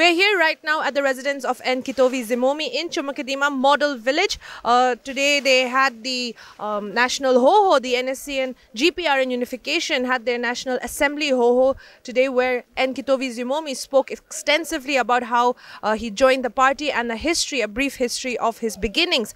We're here right now at the residence of Nkitovi Zimomi in Chumakadima Model Village. Today they had the National Ho-Ho, the NSC and GPRN Unification had their National Assembly Ho-Ho today, where Nkitovi Zimomi spoke extensively about how he joined the party and a brief history of his beginnings.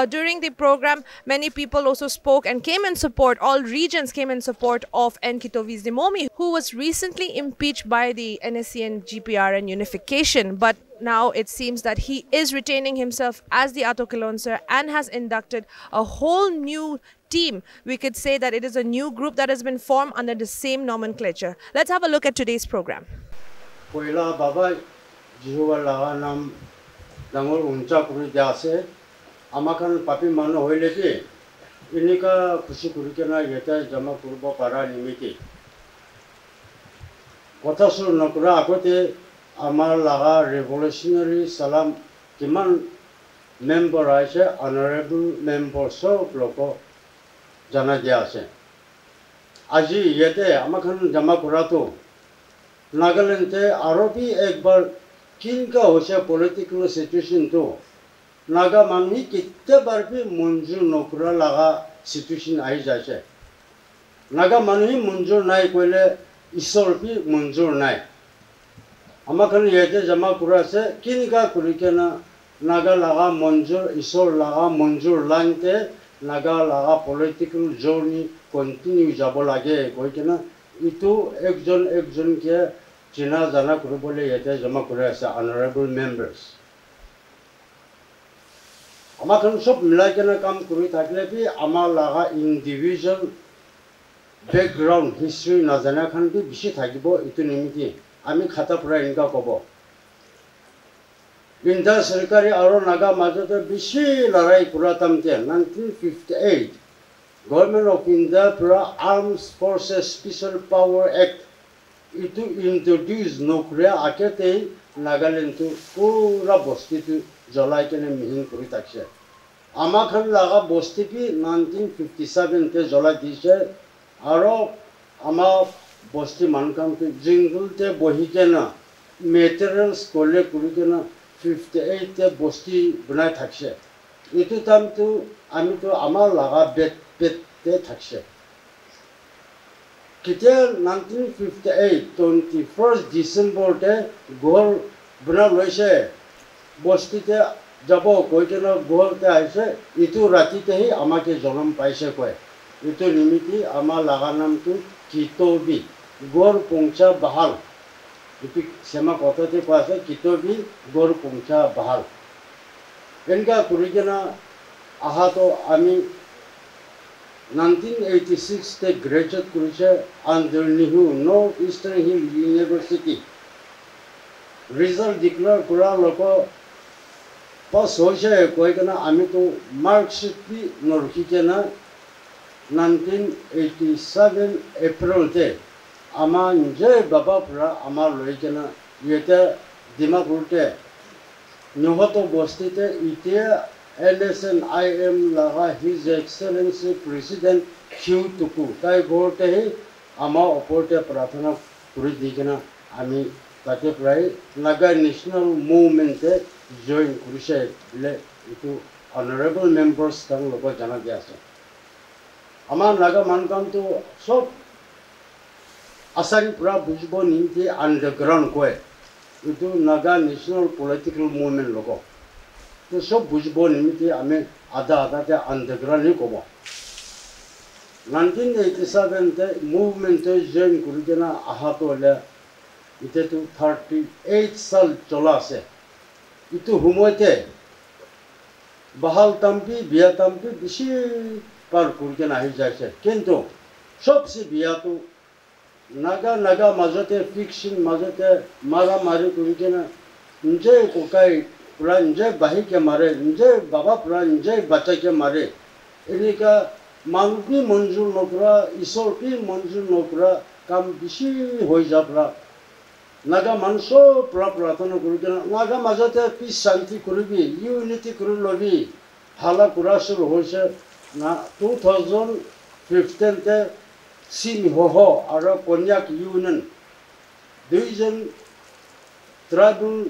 During the program, many people also spoke and came in support, all regions came in support of Nkitovi Zimomi, who was recently impeached by the NSC and GPRN Unification. But now it seems that he is retaining himself as the Ato Kilonser and has inducted a whole new team. We could say that it is a new group that has been formed under the same nomenclature. Let's have a look at today's program. Amar laga revolutionary salam kiman member aise honorable member sob loko jana dia ase aji yete amakhan jama kurato Nagaland te arobi ekbar kinka hoise political situation to naga manhi kitte bar bhi munjur nokra laga situation ai jaise naga manhi munjur nai koile isor bhi munjur nai Amakan yete jama kurase kinka kurikena naga laga monjur isor laga monjur lante naga laga political journey continue jabo lage koikena itu ekjon ke china jana kurubole yete jama kurase honorable members amakan sob milakena kam kuri thakle bi amar laga individual background history na jana khan bi bishi thakibo itu nimiti আমি খাতা পুরা Inca কব ইন্দা সরকারি আরো নাগা মাজতে বেশি লড়াই পুরাতামতে 1958 গভর্নমেন্ট অফ ইন্ডিয়া পুরা arms forces special power act ইটু ইন্ট্রোডিউস নকরিয়া আকেতেই নাগাল্যান্ড পুরা বস্তিতে জ্বলাই কেনে মিহিন করে থাকছে আমাখান লাগা বস্তিটি 1957 তে জ্বলাই দিছে আরো আমার Bosti mankam ke jingle te bohi kena materials kolle kuri kena 58 te bosti bunai thakse itu tam tu ami to amar laga bet te thakse kite 1958 21st December te gol buna loise bosti te jabo koi kena gol te aise itu rati te hi amake jonam paise koi itu nimiti amar laga nam tu Kitobi Gor Pungcha Bahal. Itu sema kota te kuasa Kitobi Gor Pungcha Bahal. Enka kurigena ahato ami 1986 te graduate kurise under Nihu North Eastern Hill University. Result declare kura loko pas hoise koigena ami to marksheet bi norkikena 1987 April te ama nje baba pura ama loikena yete dimapur te nyohato bosti te ite LSNIM laga His Excellency President Q Tuku tai gorte he ama oporte prathana kuri digena ami tate prai naga national movement te join kurise le itu honorable members tang logo jana diase Amar naga mankam to sob asari pura bujbo nimti underground koe itu naga national political movement logo to sob bujbo nimti ame ada te underground ni kobo 1987 te movement te join kurikena ahato le ite to 38 sal chola se itu humoite bahal tampi biya tampi bishi par kurken ahi jaise kintu sobse biya to naga majote fiction majote mara mari kurikena nje kokai pura nje bahi ke mare nje baba pura nje bacha ke mare enika manbi manjur nokra isor pi manjur nokra kam bishi hoi japra naga manso prathana kurikena naga majote peace shanti kuribi unity kurilobi hala kurasur hoise na 2015 te Sin Ho Ho aro Konyak Union Division tribal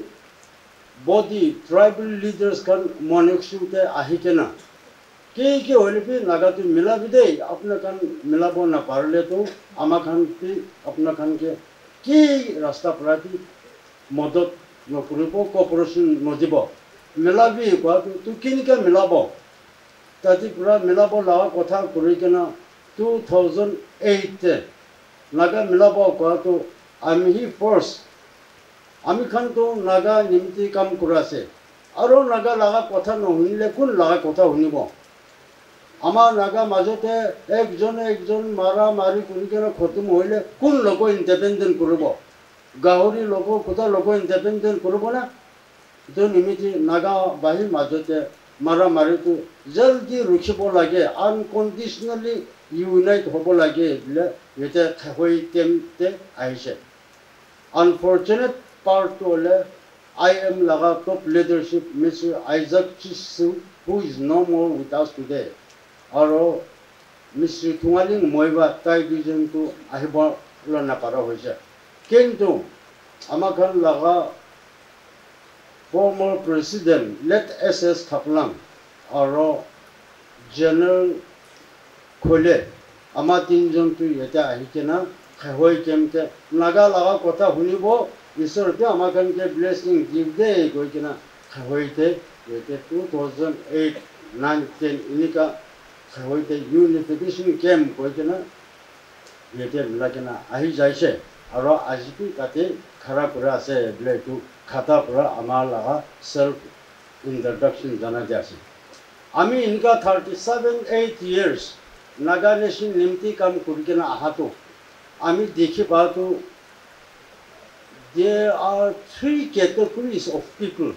body, tribal leaders can monexute ahikena. Ke hole bhi naga tu mila bhi de apna kan milabo na parle to ama khan bhi apna khan ke rasta prati modot no kuribo cooperation no dibo mila bhi ko tu kin ka milabo tati pura milabo la kotha kuri kena 2008 naga milabo ko to ami first ami khan to naga nimti kam kurase aro naga laga kotha no hunile kun laga kotha hunibo ama naga majote ekjon mara mari kuri kena khotum hoile kun logo independent kuribo gahori logo kotha logo independent kuribo na to nimiti naga bahi majote mara mari to jaldi rukhibo lage unconditionally unite hobo lage le yete khoi temte aise unfortunate part ole I am laga top leadership Mr. Isaac Chisu who is no more with us today aro Mr. Tungaling Moiba Tai division to ahiba lo na para hoise kintu amakhan laga former president let SS Kaplan aro general Khole ama tinjon tu yeta ahikena khoi kemte naga laga kotha hunibo isor te amakhan ke blessing give de koikena khoi te yete 2008 9 10 inika khoi te unification camp koikena yete milakena ahi jaise aro ajipi kate khara pura ase ble tu khata pura ama laga self introduction jana jase ami inka 37-8 years Naga Nation nimti kam kurikena ahato ami dekhi paato there are 3 categories of people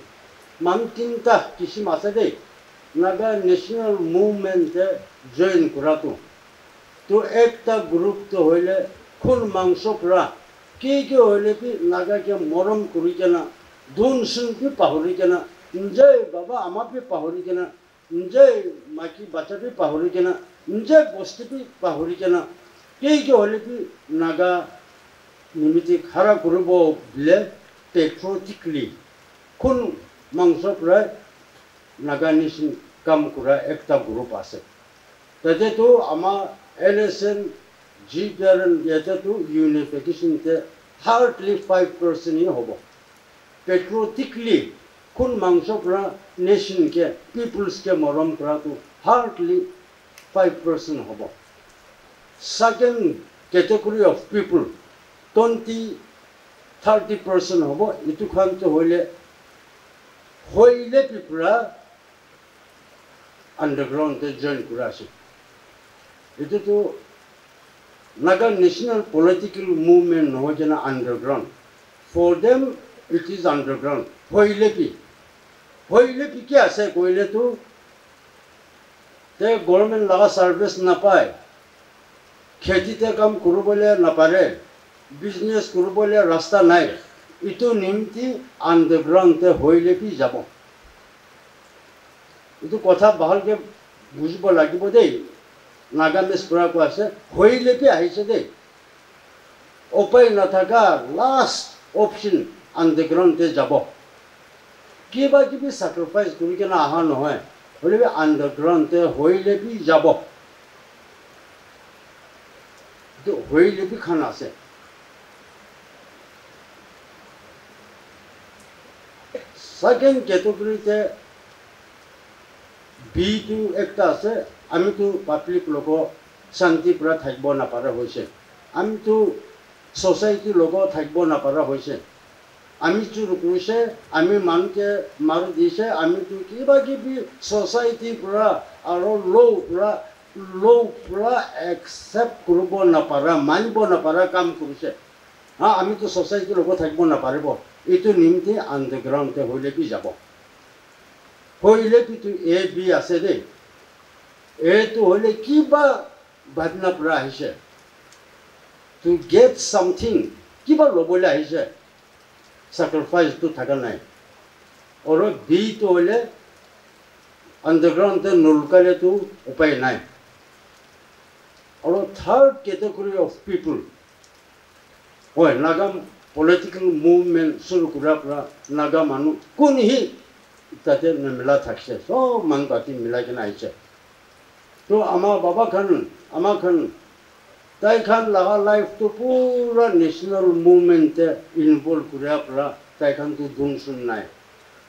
mantinta kisi masade Naga National Movement join kurato to ekta group to hoile khun mangso pura ke hoile pi naga ke moram kurikena dhun sun pi pahurikena njay baba ama pi pahurikena njay maki bacha pi pahurikena njay posti pi pahurikena ke hoile pi naga nimiti khara kurubo le patriotically khun mangso pura Naga Nation kam kura ekta group ase tate to ama LSN GPRN yete to unification te hardly 5% hi hobo patriotically kun mangso pra nation ke peoples ke moram kra to hardly 5% hobo second category of people 20-30% hobo itu khan to hoile people underground te join kurase itu to Naga National Political Movement no jana underground for them it is underground hoile pi kya ase koile to te government laga service na pae kheti te kam kurubole na pare business kurubole rasta nai itu nimti underground te hoile pi jabo itu kotha bahal ke bujibo lagibo dei Naga Nation ko ase hoile pi aise dei opai na thaka last option underground te jabo kiba ki sacrifice kuri ke na aha no hoy hole be underground te hoile pi jabo to hoile pi khana ase second category te B2 ekta ase ami to public logo shanti pura thakbo na para hoise ami to society logo thakbo na para hoise ami chu rukuse ami manke maru dise ami to kiba ki society pura aro low pura accept kurubo na para manibo na para kam kuruse ha ami to society logo thakbo na paribo itu nimti underground te hoile pi jabo hoile pi to A B ase de A to hoile kiba badna pura hise to get something kiba lobola hise sacrifice to thaka nai oro B to hoile underground te nulkale to upai nai oro third category of people hoy Naga political movement suru kura pra naga manu kun hi tate mila thakse so man pati mila kena aiche to ama baba khan ama khan tai khan laga life to pura national movement te involve kura pra tai khan tu dun sun nai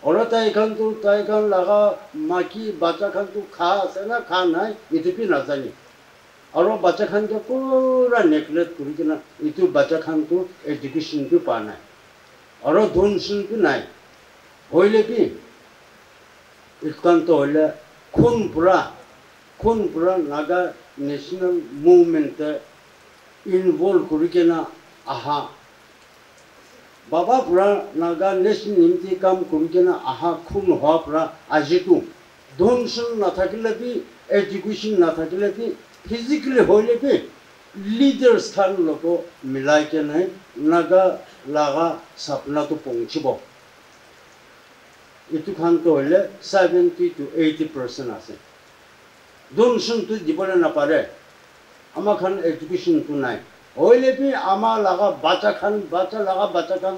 ora tai khan laga maki bacha khan tu kha ase na kha nai itu pi na jani aro bacha khan ke pura neglect kuri kena itu bacha khan tu education tu pa nai aro dun sun tu nai hoile pi itkan to hoile khun pura naga national movement te involve kuri kena aha baba pura naga nation nimti kam kuri kena aha khun ho pura ajitu dun sun na thakile pi education na thakile pi physically hoile pi leaders khan loko milai ke nai naga laga sapna to pongchibo itu khan to hoile 70 to 80% ase dun sun tu dibole na pare ama khan education tu nai hoile pi ama laga bacha khan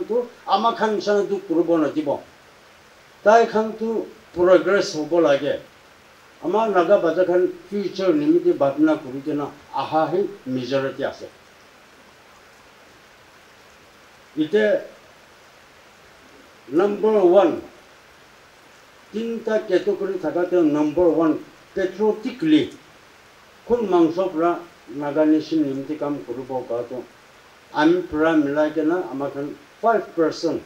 tu ama khan san tu kurbo na dibo tai khan tu progress hobo lage ama naga bacha khan future nimiti bhatna kuri kena aha hi majority ase ite number 1 tinta category thakate number 1 patriotically kun mangso pra naga nation nimiti kam kurubo ka to ami pura milai kena ama khan 5%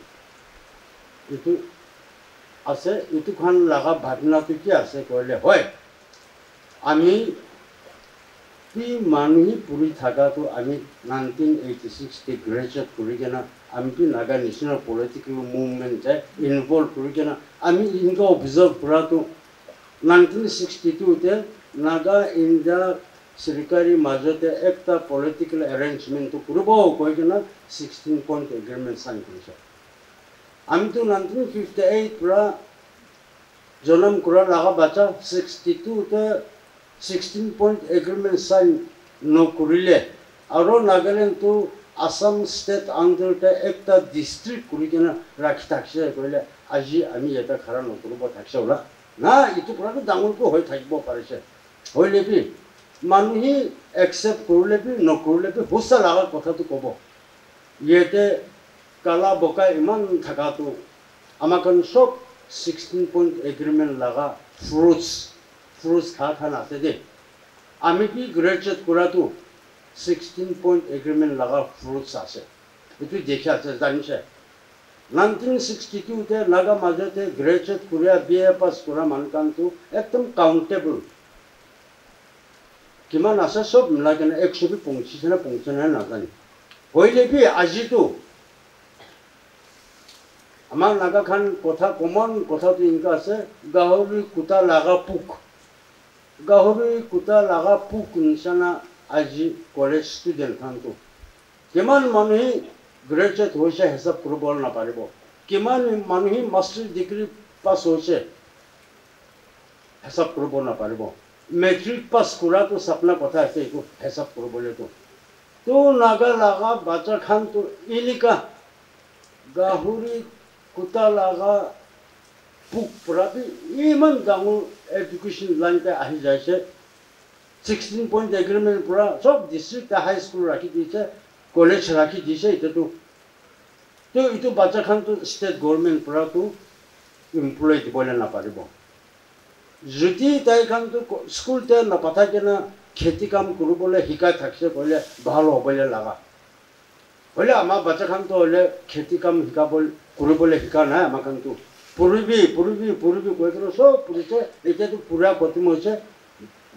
itu ase itu khan laga bhatna tu ki ase koile hoy ami pi manhi puri thaga to ami 1986 te graduate kuri kena ami pi naga national political movement te involve kuri kena ami inga observe pura to 1962 te naga india सरकारी माजते एकता political arrangement तो कुरुबो कोई के ना 16 point agreement sign करिसे आम तो 1958 पूरा जन्म कुरा लगा बच्चा 62 तो 16 point agreement sign नो कुरिले और नागालैंड तो असम स्टेट अंडर ते एकता डिस्ट्रिक्ट कुरि के ना राखी थाकसे कोइले आजि आमी एता खरा नो कुरुबो थाकसे होला ना इतु पूरा तो डांगुल को होय थाकिबो पारिसे होइले बि মানুহে একসেপ্ট কৰিলে বি নকৰিলে বি হুছা লাগা কথাটো ক'ব ইয়েতে কালা বকা ইমান থাকাটো আমাক সব 16 পইণ্ট এগ্ৰিমেণ্ট লাগা ফ্ৰুটছ খান আছে দে আমি কি গ্ৰেজুৱেট কৰাটো 16 পইণ্ট এগ্ৰিমেণ্ট লাগা ফ্ৰুটছ আছে এইটো দেখি আছে জানিছে 1962 তে নাগা মাজতে গ্ৰেজুৱেট কৰা বিএ পাছ কৰা মানকানটো একদম কাউন্টেবল কিমান আছে সব মিলাই কেনে 100 পৌঁছিছে না নাজানি হইলে বি আজিতো আমাৰ নাগা খান কথা কমন কথাটো ইনকা আছে গাহৰি কুটা লাগা পুক নিচানা আজি কলেজ ষ্টুডেণ্ট খানটো কিমান মানুহে গ্ৰেজুৱেট হৈছে হিচাপ কৰিব নাপাৰিব কিমান মানুহে মাষ্টাৰ ডিগ্ৰী পাছ হৈছে হিচাপ কৰিব নাপাৰিব মেট্ৰিক পাছ কৰাটো সপনা কথা আছে এইটো হিচাপ কৰিবলৈতো তো নাগা লাগা বাচ্চা খান তো ইলিকা গাহৰি কুটা লাগা পুক পৰাবি ইমান ডাঙৰ এডুকেশ্যন লাইনতে আহি যাইছে 16 পইণ্ট এগ্ৰিমেণ্ট পৰা সব ডিষ্ট্ৰিক্ট হাই স্কুল ৰাখি দিছে কলেজ ৰাখি দিছে এটাতো তো এইটো বাচ্চা খান তো ষ্টেট গভৰ্ণমেণ্ট পৰাতো এমপ্লয় দিবলৈ নাপাৰিব যদি তাই খান তো স্কুলতে নাপাথাকে না খেতি কাম কৰিবলৈ শিকাই থাকছে ক'লে ভাল হ'বলৈ লাগা হ'লে আমাৰ বাচ্চা খান তো হ'লে খেতি কাম কৰিবলৈ শিকা নাই আমাৰ খান তো পঢ়িবি কৈ কিনে চব পঢ়িছে এতিয়াতো পুৰা খতম হৈছে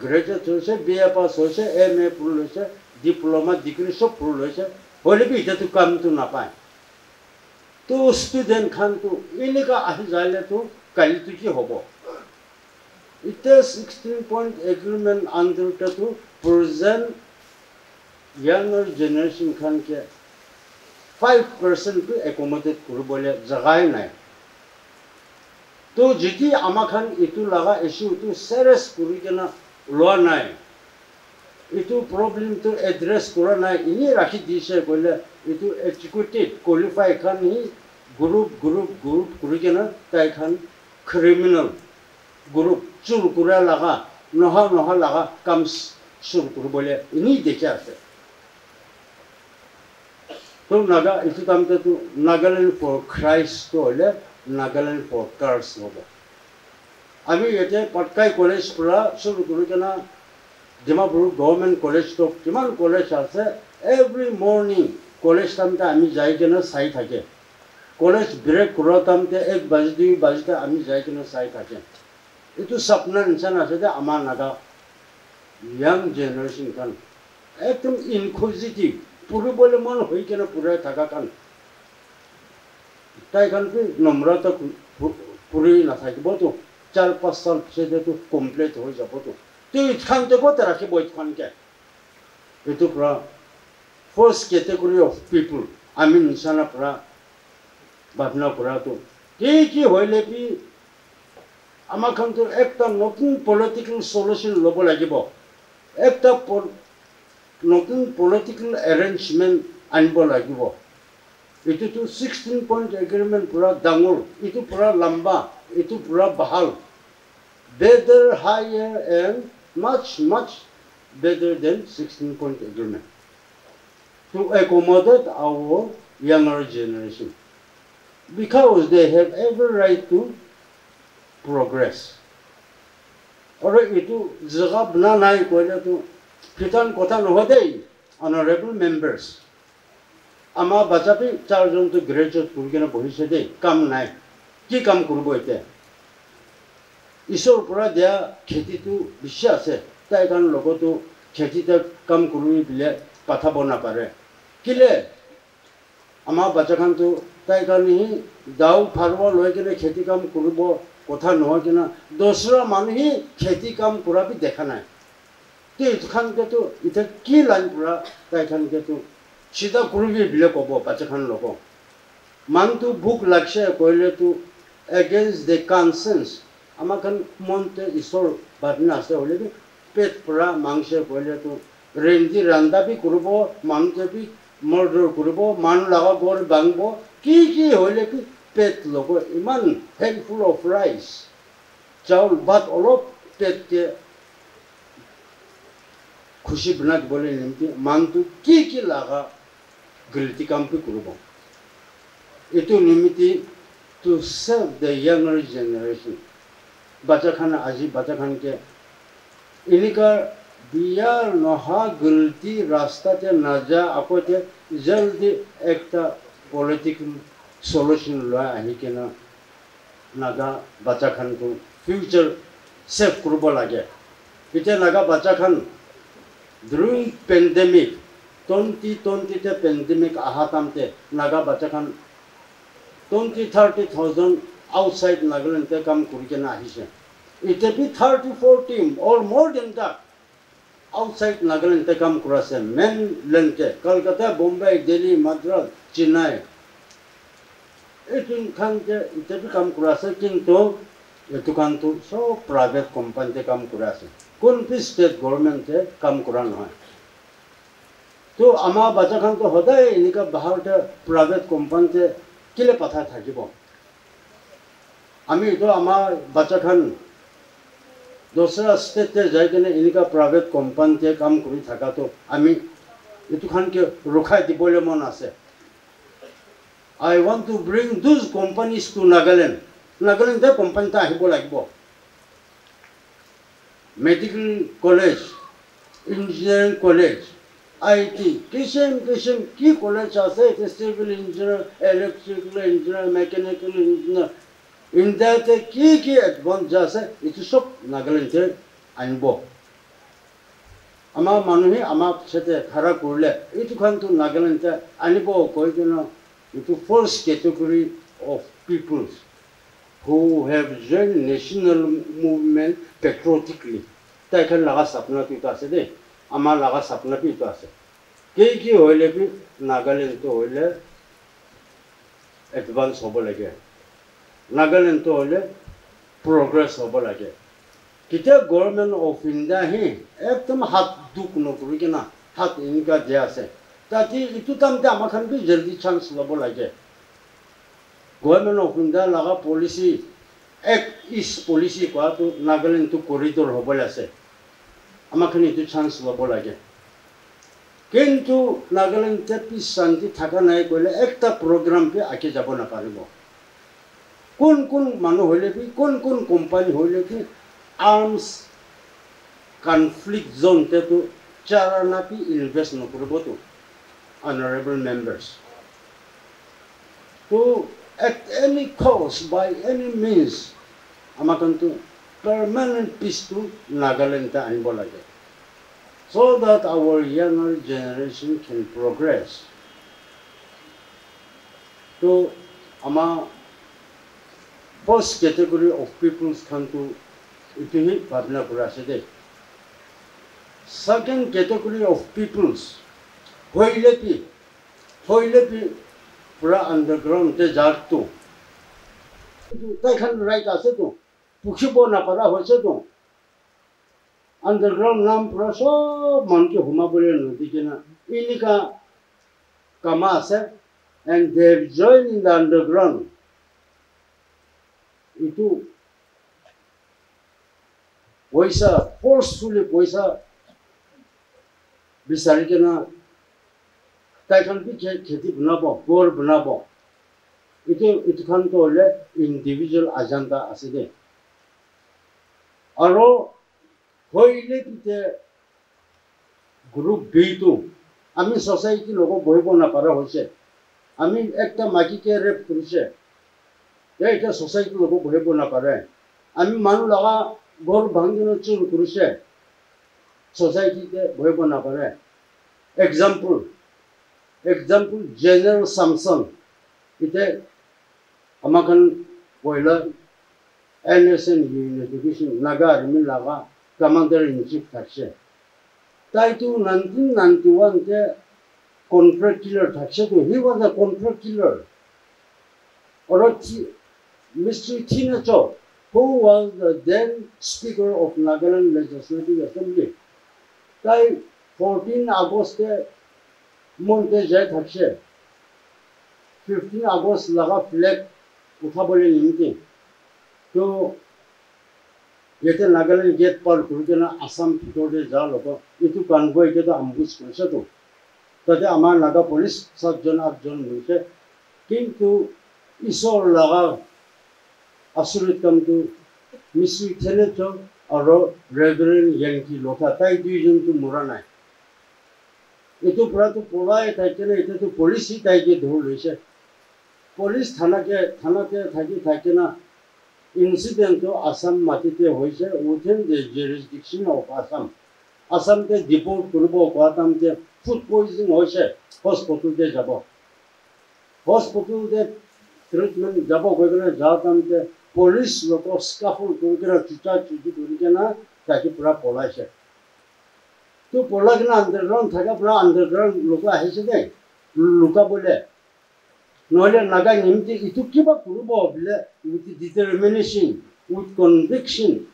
গ্ৰেজুৱেট হৈছে বিএ পাছ হৈছে MA পঢ়ি লৈছে ডিপ্ল'মা ডিগ্ৰী চব পঢ়ি লৈছে হ'লে বি এতিয়াতো কামটো নাপায় তো ষ্টুডেণ্ট খানটো এনেকুৱা আহি যাইলেতো কালিতো কি হ'ব It is 16 point agreement under to present younger generation can get 5% to accommodate kurubole jagai nai. To jiti ama khan itu laga issue to serious kuri kena loa nai. এইটো প্ৰব্লেমটো এড্ৰেছ কৰা নাই এনেই ৰাখি দিছে ক'লে এইটো এক্সিকিউটিভ কোৱালিফাই খান সি group কৰি কিনে তাইখান ক্ৰিমিনেল গ্ৰুপ চুৰ কৰা লগা নহয় লগা কাম চুৰ কৰিবলৈ এনেই দেখি আছে তো নাগা এইটো তাৰমানে নাগালেণ্ড ফৰ ক্ৰাইষ্টটো হ'লে নাগালেণ্ড ফৰ কাৰ্ছ হ'ব আমি এতিয়া পাটকাই কলেজ পৰা চুৰ কৰি কিনে ডিমাপুৰ গভৰ্ণমেণ্ট কলেজটো কিমান কলেজ আছে এভৰি মৰ্ণিং কলেজ তাৰমানে আমি যাই কিনে চাই থাকে কলেজ ব্ৰেক কৰা তাৰমানে 1 বাজি 2 বাজিতে আমি যাই কিনে চাই থাকে এইটো সপনাৰ নিচিনা আছে যে আমাৰ নাগা ইয়াং জেনেৰেশ্যন খান একদম ইনকুজিটিভ পঢ়িবলৈ মন হৈ কিনে পঢ়াই থকা কাৰণ তাইখানটো নম্ৰতা পঢ়ি নাথাকিবতো 4-5 সাল পিছতেতো কমপ্লিট হৈ যাবতো তো ইটখানতে ক'ত ৰাখিব ইটখানকে এইটো পৰা ফাৰ্ষ্ট কেটেগৰী অফ পিপুল আমি নিচানা পৰা ভাৱনা কৰাটো কি হ'লে কি আমাৰ খানটো একটা নতুন পলিটিকেল সলিউশন ল'ব লাগিব একটা নতুন পলিটিকেল এৰেঞ্জমেণ্ট আনিব লাগিব এইটোতো 16 পইণ্ট এগ্ৰিমেণ্ট পুৰা ডাঙৰ এইটো পুৰা লম্বা এইটো পুৰা ভাল better higher and much better than 16 point agreement to accommodate our younger generation because they have every right to progress or itu jaga bna nai koile to kitan kotha nohadei honorable members ama bachapi 4 jon to graduate kurigena bohise dei kam nai ki kam kurbo ite ঈশ্বৰ পৰা দিয়া খেতিটো বেছি আছে তাই কাৰণ লগতো খেতিতে কাম কৰি দিলে পঠাব নাপাৰে কিলে আমাৰ বাচ্চাখানটো তাই কাৰণে দাও ফাৰব লৈ কিনে খেতি কাম কৰিব কথা নহয় কিনা দোসৰা মানুহে খেতি কাম কৰা বি দেখা নাই তে ইখানকেতো ইটা কি লাইন পৰা তাইখানকেতো চিধা কৰিবি বিলে ক'ব বাচ্চাখান লোক মানটো ভোক লাগছে কইলেতো এগেইনষ্ট দ্য কনসেন্স আমাখান মনতে ঈশ্বৰ ভাৱনা আছে হ'লে পেট পৰা মাংস কৰিলেতো ৰেঞ্জি ৰান্ধা বি কৰিব মানুহকে বি মৰ্ডাৰ কৰিব মানুহ লগা ঘৰ ভাঙিব কি হ'লে কি পেট ল'ব ইমান হেণ্ডফুল অফ ৰাইচ চাউল ভাত অলপ পেটকে খুচি বনাই দিবলৈ নিমিত্তে মানুহটো কি লগা গিল্টি কাম কৰিব এইটো নিমিত্তে to serve the younger generation বাচ্চাখান আজি বাচ্চাখানকে এনেকা বিয়ার নহা গলতি রাস্তাতে না যা আকতে জলদি একটা পলিটিক্যাল সলিউশন লয় আহি কেনা নাগা বাচ্চাখানকো ফিউচার সেভ করব লাগে এটা নাগা বাচ্চাখান during pandemic 2020 তে pandemic আহাতামতে Naga বাচ্চাখান 20-30,000 outside Nagaland te kam kurikena ahise ite bi 30-40 or more than that outside Nagaland te kam kurase mainland te Kolkata Bombay Delhi Madras Chennai etin khante ite bi kam kurase kintu etukantu so private company te kam kurase kon bi state government te kam kura noy to ama bacha khan to hodai enika bahar te private company te kile patha thakibo আমি তো আমার বাচ্চাখান দোসরা স্টেটে যাই কিনে এনেকা private কোম্পানিতে কাম কৰি থাকা তো আমি এটুখানকে ৰখাই দিবলৈ মন আছে I want to bring those companies to Nagaland দে কোম্পানিতে আহিব লাগিব medical college engineering college IT কিসম কি কলেজ আছে civil engineer electrical engineer mechanical engineer ইন্ডিয়াতে কি এডভান্স আছে এইটো সব নাগালেণ্ডে আনিব আমাৰ মানুহে আমাক সাথে খাৰা কৰিলে এইটোখানটো নাগালেণ্ডে আনিব কৈ কিনে এইটো first category of peoples who have joined national movement patriotically তাইখান লাগা সপনাটো আছে দেই আমাৰ লাগা সপনাটো আছে কি হ'লে কি নাগালেণ্ডটো হ'লে এডভান্স হ'ব লাগে Nagaland to hole progress hobo lage. Kita government of India hi ekdom hat দুখ নকৰি কিনা হাত এনেকুৱা দিয়া আছে তাতে এইটো টাইমতে আমাৰ খান বি জলদি চান্স ল'ব লাগে গভৰ্ণমেণ্ট অফ ইণ্ডিয়া লগা পলিচি এক ইষ্ট পলিচি কোৱাটো নাগালেণ্ডটো কৰিডৰ হ'বলৈ আছে আমাৰ খান এইটো চান্স ল'ব লাগে কিন্তু নাগালেণ্ডে পিছ শান্তি থকা নাই ক'লে একটা প্ৰগ্ৰামকে আঁকি যাব নাপাৰিব কোন মানুহ হ'লে কি কোন কোম্পানী হ'লে কি আৰ্মছ কনফ্লিক্ট জোনতেতো চাৰানাপি ইনভেষ্ট নকৰিবতো honorable members to at any cost by any means amakantu permanent peace to Nagaland anibo lage so that our younger generation can progress to ama first category of peoples can to itihi bhabna kura ase de second category of peoples hoile pi pura underground te jartu tai khan right ase to pukhibo na para hoise to underground nam pura sob man ke huma bole nodi kena inika kama ase and they have joined in the underground itu paisa forcefully paisa bisari kena tai khan bi kheti banabo gor banabo itu khan to le individual agenda ase de aro hoile te group b to ami society logo bohibo na para hoise ami ekta maki ke rep kurise eta society logo bohibo na pare ami manu laga gor bhangino chur kurise society te bohibo na pare example General Samson ite amakan boiler NSN Unification Naga Army laga commander in chief thakse tai tu 1991 te contract killer thakse to he was a contract killer or Mr. Tina Cho who was the then speaker of Nagaland Legislative Assembly tai 14 August monte jai thakse 15 August laga flag uthabole nimti to yete Nagaland gate par kurkena Assam phitore ja logo itu convoy ke to ambush korse to tate amar naga police 7 jon 8 jon hoise kintu isor laga asurit kam to misi thene to aro Reverend Yankee Lotha tai dui jon to mora nai itu pura to polai tai kena itu to police tai ke dhol hoise police thana ke thaki na incident to Assam matite hoise within the jurisdiction of Assam te deport koribo kwatam te food poisoning hoise hospital te jabo treatment jabo goigena jatam te police loko scaffold korikena chucha korikena taki pura polaise to polagna underground thaka pura underground loko ahise de luka bole noile naga nimti itu kiba kurubo bile with determination with conviction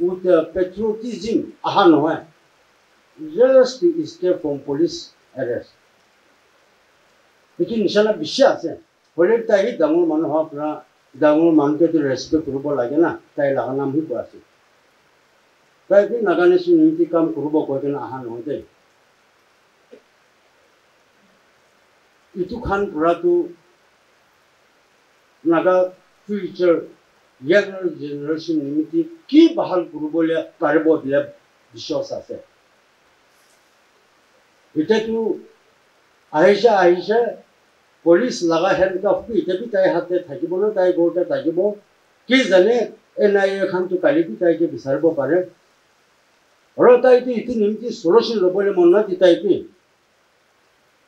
with patriotism ahan hoy just to escape from police arrest lekin nishala bishi ase hole tai damur manu ha pura damur manke to respect kurubo lage na tai laga nam hi ase tai bi naga nation nimti kam kurubo koikena ahan hoy de itu khan pura tu naga future younger generation nimiti ki bahal kurubole paribo bile bishwas ase ite tu aisha police laga handcuff ki ite bi tai hatte thakibo na tai gorta thakibo ki jane NIA khan tu kali bi tai ke bisarbo pare aro tai tu itu nimiti solution lobole monna ti tai pi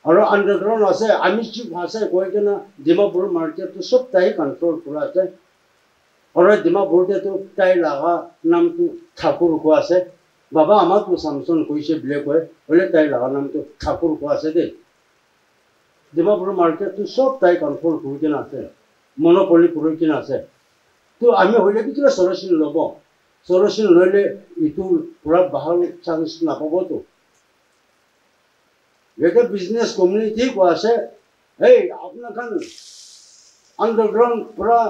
aro underground ase ami chi bhasha koikena Dimapur market to sob tai control kura ase aro Dimapur te to tai laga nam tu Thakur ko ase baba ama tu Samson koise bile koe bole tai laga nam tu Thakur ko ase de Dimapur market to sob tai control kurikena ase monopoly kurikena ase to ami hoile bi kila solution lobo solution loile itu pura bahal chance na pabo to এটা business community কো আছে এই আপনাখান underground পুরা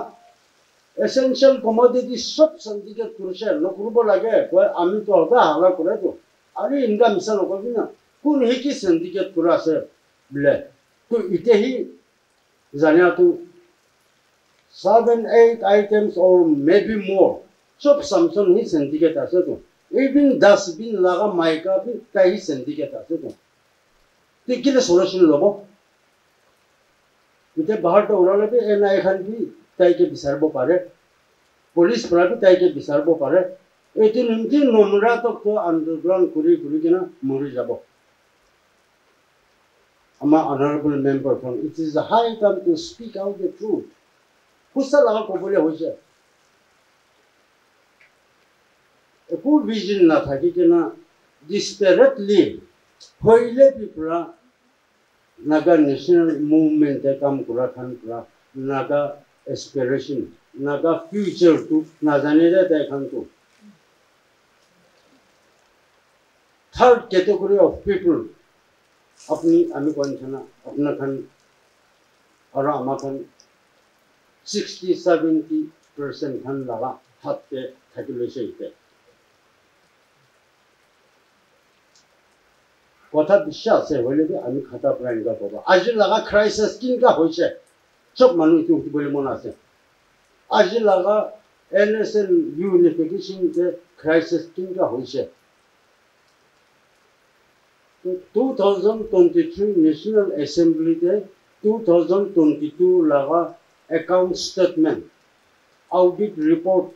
essential commodity সব syndicate করছে নকরব লাগে আমি তো ওটা হালা করে তো আরে ইনকাম মিশা নকবি না কোন কি সিন্ডিকেট করে আছে বলে তো ইতেহি জানিয়া তো 7-8 items or maybe more সব সামসন হি সিন্ডিকেট আছে তো even ডাস্টবিন লাগা মাইকা বি তাই সিন্ডিকেট আছে তো কিলে সলিউশন লব ইতে বাহারটা ওলালে বি এনা এখান বি তাইকে বিচারব পারে পুলিশ প্রাবি তাইকে বিচারব পারে এটি নিমকি নোংরা তো আন্দোলন করি করি কিনা মরি যাব আমার honourable member from it is the high time to speak out the truth কুসা লাগা কবলে হয়েছে একু ভিজন না থাকি কিনা ডিসপারেটলি হইলে পিপরা নাগা ন্যাশনাল মুভমেন্টে কাম করা খান করা Naga aspiration Naga future two না জানে রে তাই খান তো থার্ড ক্যাটেগরি অফ পিপল আপনি আমি কোন থানা আপনা খান আর আমা খান 60-70% খান লাগা হাতে থাকিলে সেইতে কথা বিশ্বাস হইলে আমি খাতা প্রায় এনেকা পাবো আজি লাগা ক্রাইসিস কিনকা হয়েছে সব মানুষ একটু বলে মনে আছে আজি লাগা NSL ইউনিফিকেশন যে ক্রাইসিস কিনকা হয়েছে 2023 ন্যাশনাল অ্যাসেম্বলিতে 2022 লাগা account statement audit report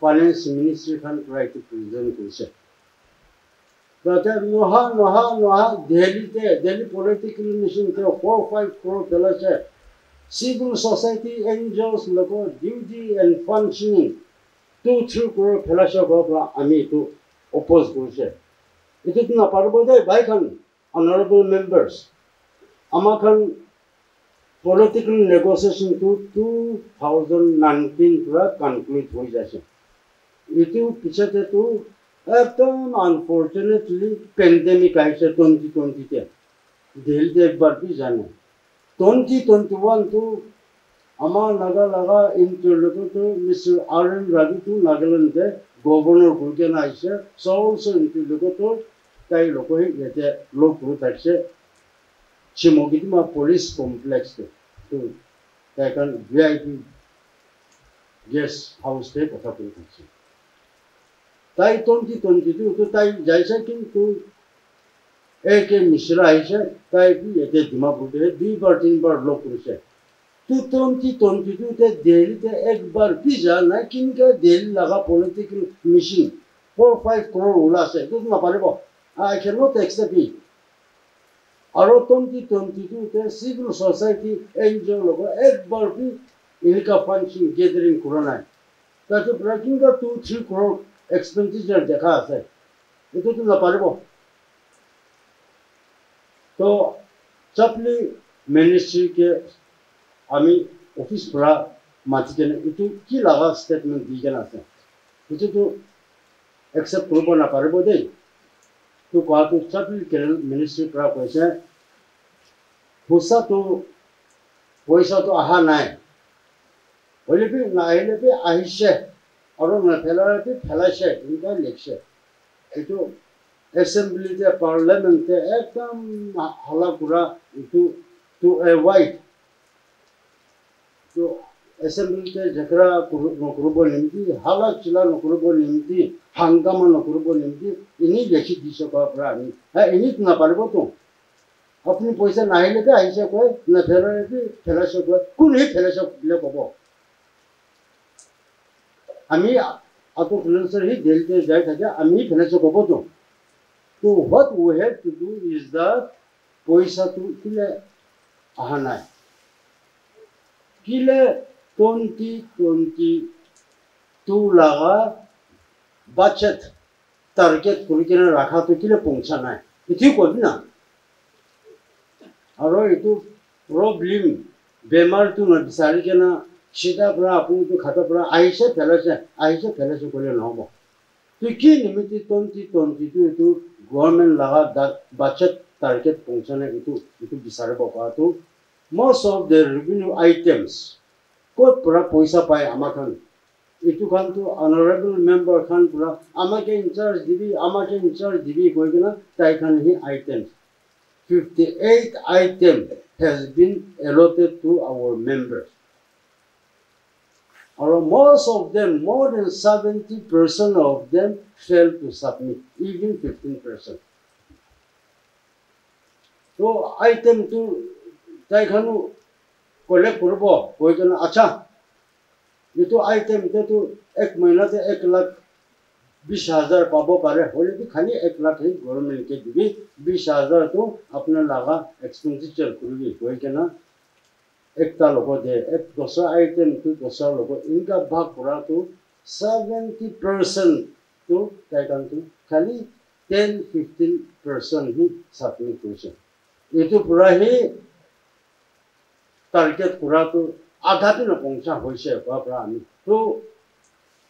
finance ministry খান প্রায় প্রেজেন্ট করেছে Noha, Delhi political mission 4-5 crore dollars. Civil society angels logo duty and functioning 2-3 crore fellowship of Ami to oppose Gushe. It is not part of the Baikan, honorable members. Amakan political negotiation to 2019 conclude with us. It is to একদম unfortunately pandemic আইছে 2020 তে দিল্লি একবার भी জানে 2021 তো আমার নাগা লাগা ইন্টারলোকে তো মিস্টার আরএন রাবি তো নাগাল্যান্ডে গভর্নর গুলকে আইছে সলসো ইন্টারলোকে তো তাই লোকই যেতে লোক গ্রুপ আছে চিমগিমা পুলিশ কমপ্লেক্স তো তাই কারণ ভিআইপি গেস্ট হাউস তে কথা বলছি তাই 2022 তো তাই যাইছে কিন্তু একে মিশ্রা আইছে তাই এতে দিমাপুরে 2-3 লোক করেছে 2022 তে দিল্লিতে একবার भी জানা কিনকা দিল্লি লাগা পলিটিক্যাল মিশন 4-5 crore উলাছে তো না পারবো আই ক্যান নট অ্যাকসেপ্ট ইট আর 2022 তে সিভিল সোসাইটি এনজিও লোক একবার भी ইনকা ফান্ডিং গ্যাদারিং করা নাই তাতে ব্রেকিং দা 2-3 crore expenditure দেখা আছে এটো তো না পারবো তো চাপলি মিনিস্ট্রি কে আমি অফিস পুরা মাঝিকে এটো কি লাগা স্টেটমেন্ট দিগেন আছে এটো তো অ্যাকসেপ্ট করব না পারবো দেই তো কোয়াটো চাপলি কে মিনিস্ট্রি পুরা পয়সা পয়সা তো আহা নাই হইলে বি না হইলে বি আহিছে और ना फैलाशे इनका लिखशे इतो असेंबली पार्लियामेंट एकदम हला पूरा टू अवॉइड तो असेंबली जकरा नकरबो निमती हला चिला नकरबो निमती हंगामा नकरबो निमती इनी लेखि दिसो का इनी ना पारबो तो अपनी पैसा नाहिले के आइसे कोई ना फैलाशे कोई कोन ही फैलाशे ले कबो আমি আতো ফিনান্সার হি দিল্লিতে যাই থাকে আমি ফিনান্সার কব তো what we have to do is that পয়সা তো কিলে আহা নাই কিলে 2022 লাগা বাজেট টার্গেট করে কিনা রাখা তো কিলে পৌঁছা নাই এটি করবি না আর এটো প্রবলেম বেমার তো না বিচারি কেনা সেটা পুরা আপনি তো খাতা পুরা আইসে ফেলেছে করে নহব তো কি নিমিত্তে 2022 তো গভর্নমেন্ট লাগা বাজেট টাৰ্গেট পঞ্চানে এইটো বিচাৰিব পৰাটো most of the revenue items ক'ত পৰা পইচা পায় আমাক এইটো খানটো honorable member খান পৰা আমাকে ইনচাৰ্জ দিবি কৈ কিনা তাই খান হি items 58 item has been allotted to our members. Or most of them, more than 70% of them failed to submit, even 15%. So item to তাই খানো collect করব কই কেন আচ্ছা এটো আইটেম তো এক মহিনাতে 1,20,000 পাব পারে হলে কি খালি 1 লাখ গভর্নমেন্ট কে দিবি 20,000 তো আপনার লাগা এক্সপেন্ডিচার করবি কই কেন একটা লোক দে এক 10 আইটেম তো 10 লোক ইনকা ভাগ করা তো 70% তো তাই কান তো খালি 10-15% হি সাবমিট করছে এটো পুরা হি টার্গেট করা তো আধা দিন পৌঁছা হয়েছে বাপরা আমি তো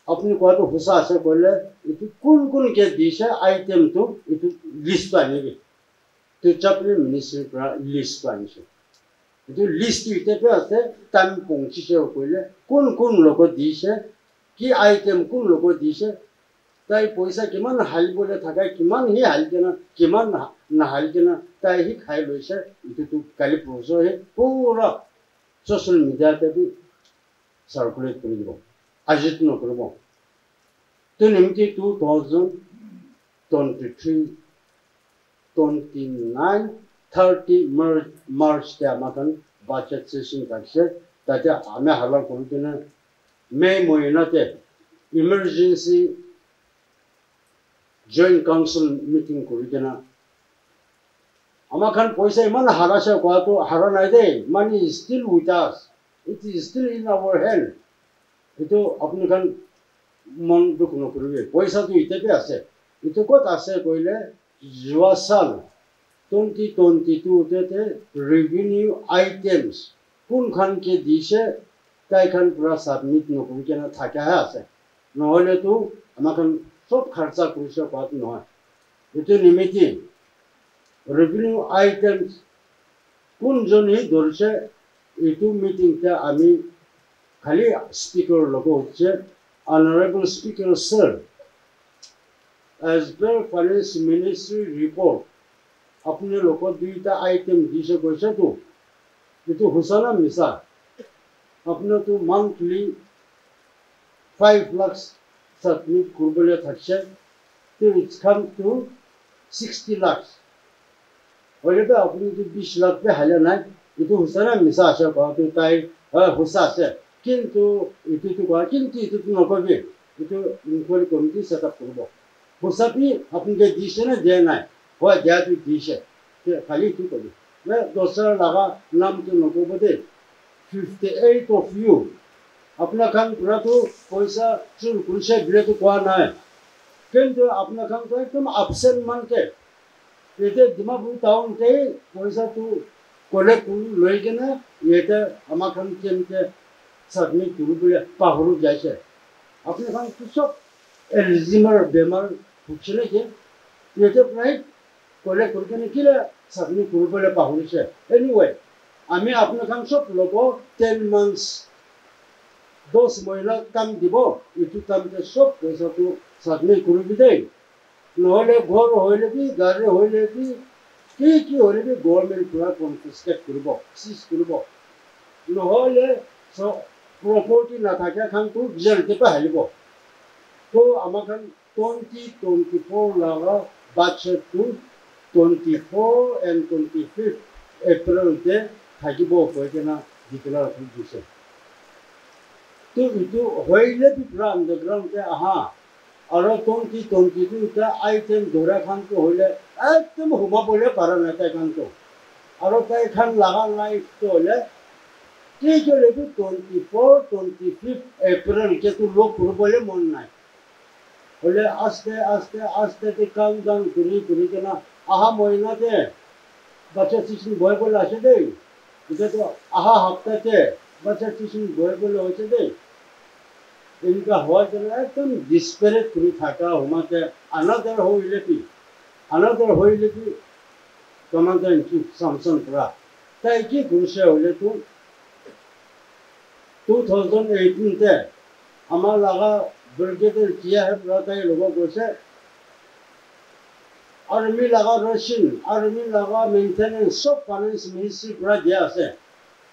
আপনি কত হুসা আছে বললে এটু কোন কে দিছে আইটেম তো এটু লিস্ট আনিবি তো চাপলি মিনিস্ট্রি পৰা লিস্ট আনিছে এটু লিস্ট ইতে আছে টাইম পৌঁছিছে কইলে কোন লোক দিছে কি আইটেম কোন লোক দিছে তাই পয়সা কিমান হালিবলে থাকা কিমান হি হালকেনা কিমান না হালকেনা তাই হি খাই লৈছে এটু তো কালি পৰসো হে পুরা social media তে সার্কুলেট করে দিব আজিত নকরব তো নিমকি 2023 29 30 মার্চ তে আমাকে বাজেট সেশন থাকছে তাতে আমি হালা করে দিন মে মহিনাতে ইমার্জেন্সি জয়েন্ট কাউন্সিল মিটিং করে দিন আমাখান পয়সা ইমান হারাছে কত হারা নাই the money still with us it is still in our hand এটো আপনি খান মন দুখ নকৰিবে পয়সা তো ইতেতে আছে এটো কত আছে কইলে যোৱা সাল 2022 তে ৰেভিনিউ আইটেমস কোন খান কে দিছে তাই খান পুৰা সাবমিট নকৰি কেনা থাকা আছে নহলে তো আমাখান সব খৰচা কৰিছে কত নহয় এটো নিমিতি revenue items কোন জনি ধরছে এইটো মিটিংটা আমি খালি স্পিকার লোক হচ্ছে honorable speaker sir as per finance ministry report আপনি লোক দুইটা আইটেম দিছে কইছে তো এটো হুসানা মিসা আপনি তো মান্থলি 5 লাখ সাবমিট করবলে থাকছে তো ইটস কাম টু 60 লাখ ওইলে তো আপনি যদি 20 লাখ পে হালে নাই এটো হুসানা মিসা আছে কত তাই হুসা আছে কিন্তু এটো তো কয় কিন্তু এটো তো নকবে এটো ইনকোয়ারি কমিটি সেট আপ করব হুসাবি আপনি যে দিছে না দেয় নাই হয় দেয়া তো দিছে খালি কি করবে না দোসরা লাগা নাম তো নকবে দে 58 of you अपना खान पूरा तो पैसा चुर कुलसे बिले तो कोआ নাই কিন্তু अपना खान तो एकदम अपसेंट मान के এতে ডিমাপুর টাউনতে পয়সা তো কোলে কুল লই কেনে এটা আমার খান কেমতে সাবমিট করবলে পাহরু যাইছে আপনি খান তো সব এলজিমার বেমার হচ্ছে কি এটা প্রায় কোলে কুল কেনে কিলা সাবমিট করবলে পাহরুছে এনিওয়ে আমি আপনার খান সব লোক 10 months 10 মহিলা কাম দিব এটু কামতে সব পয়সা তো সাবমিট করবি দেই নহলে ঘর হইলে কি গাড়ি হইলে কি হইলে কি গভর্নমেন্ট পুরা কনফিসকেট করব সিজ করব নহলে প্রপার্টি না থাকে খান তো জেলতে পাইব তো আমাখান 2024 লাগা বাজেট টু 24 and 25 এপ্রিল তে থাকিব কইনা ডিক্লেয়ার করে দিছে তো ইটো হইলে কি পুরা আন্ডারগ্রাউন্ড তে আহা और 2022 তে আইটেম ধরা খান তো হইলে একদম হুমা বলে পারে না তাই খান তো আর তাই খান লাগা নাই তো হলে কি চলে তো 24 25 এপ্রিল কে তো লোক বলে মন নাই হলে আস্তে আস্তে আস্তে তে কাউন্টডাউন করি কেনা আহা মহিনাতে বাচ্চা সিজন বয় বলে আসে দেই এটা তো আহা হপ্তাতে বাচ্চা সিজন বয় বলে হয়েছে দেই इनका हुआ चला एकदम डिस्परेट पूरी थाका हुमाते अनदर होइले की Commander-in-Chief Samson Pra. তাই কি ঘুরছে হলে তো 2018 আমার লাগা ব্রিগেডের কিয়া হে পুরা তাই লোক করছে আর্মি লাগা রশিন আর্মি লাগা মেইনটেনেন্স সব ফাইন্যান্স মিনিস্ট্রি পুরা দিয়া আছে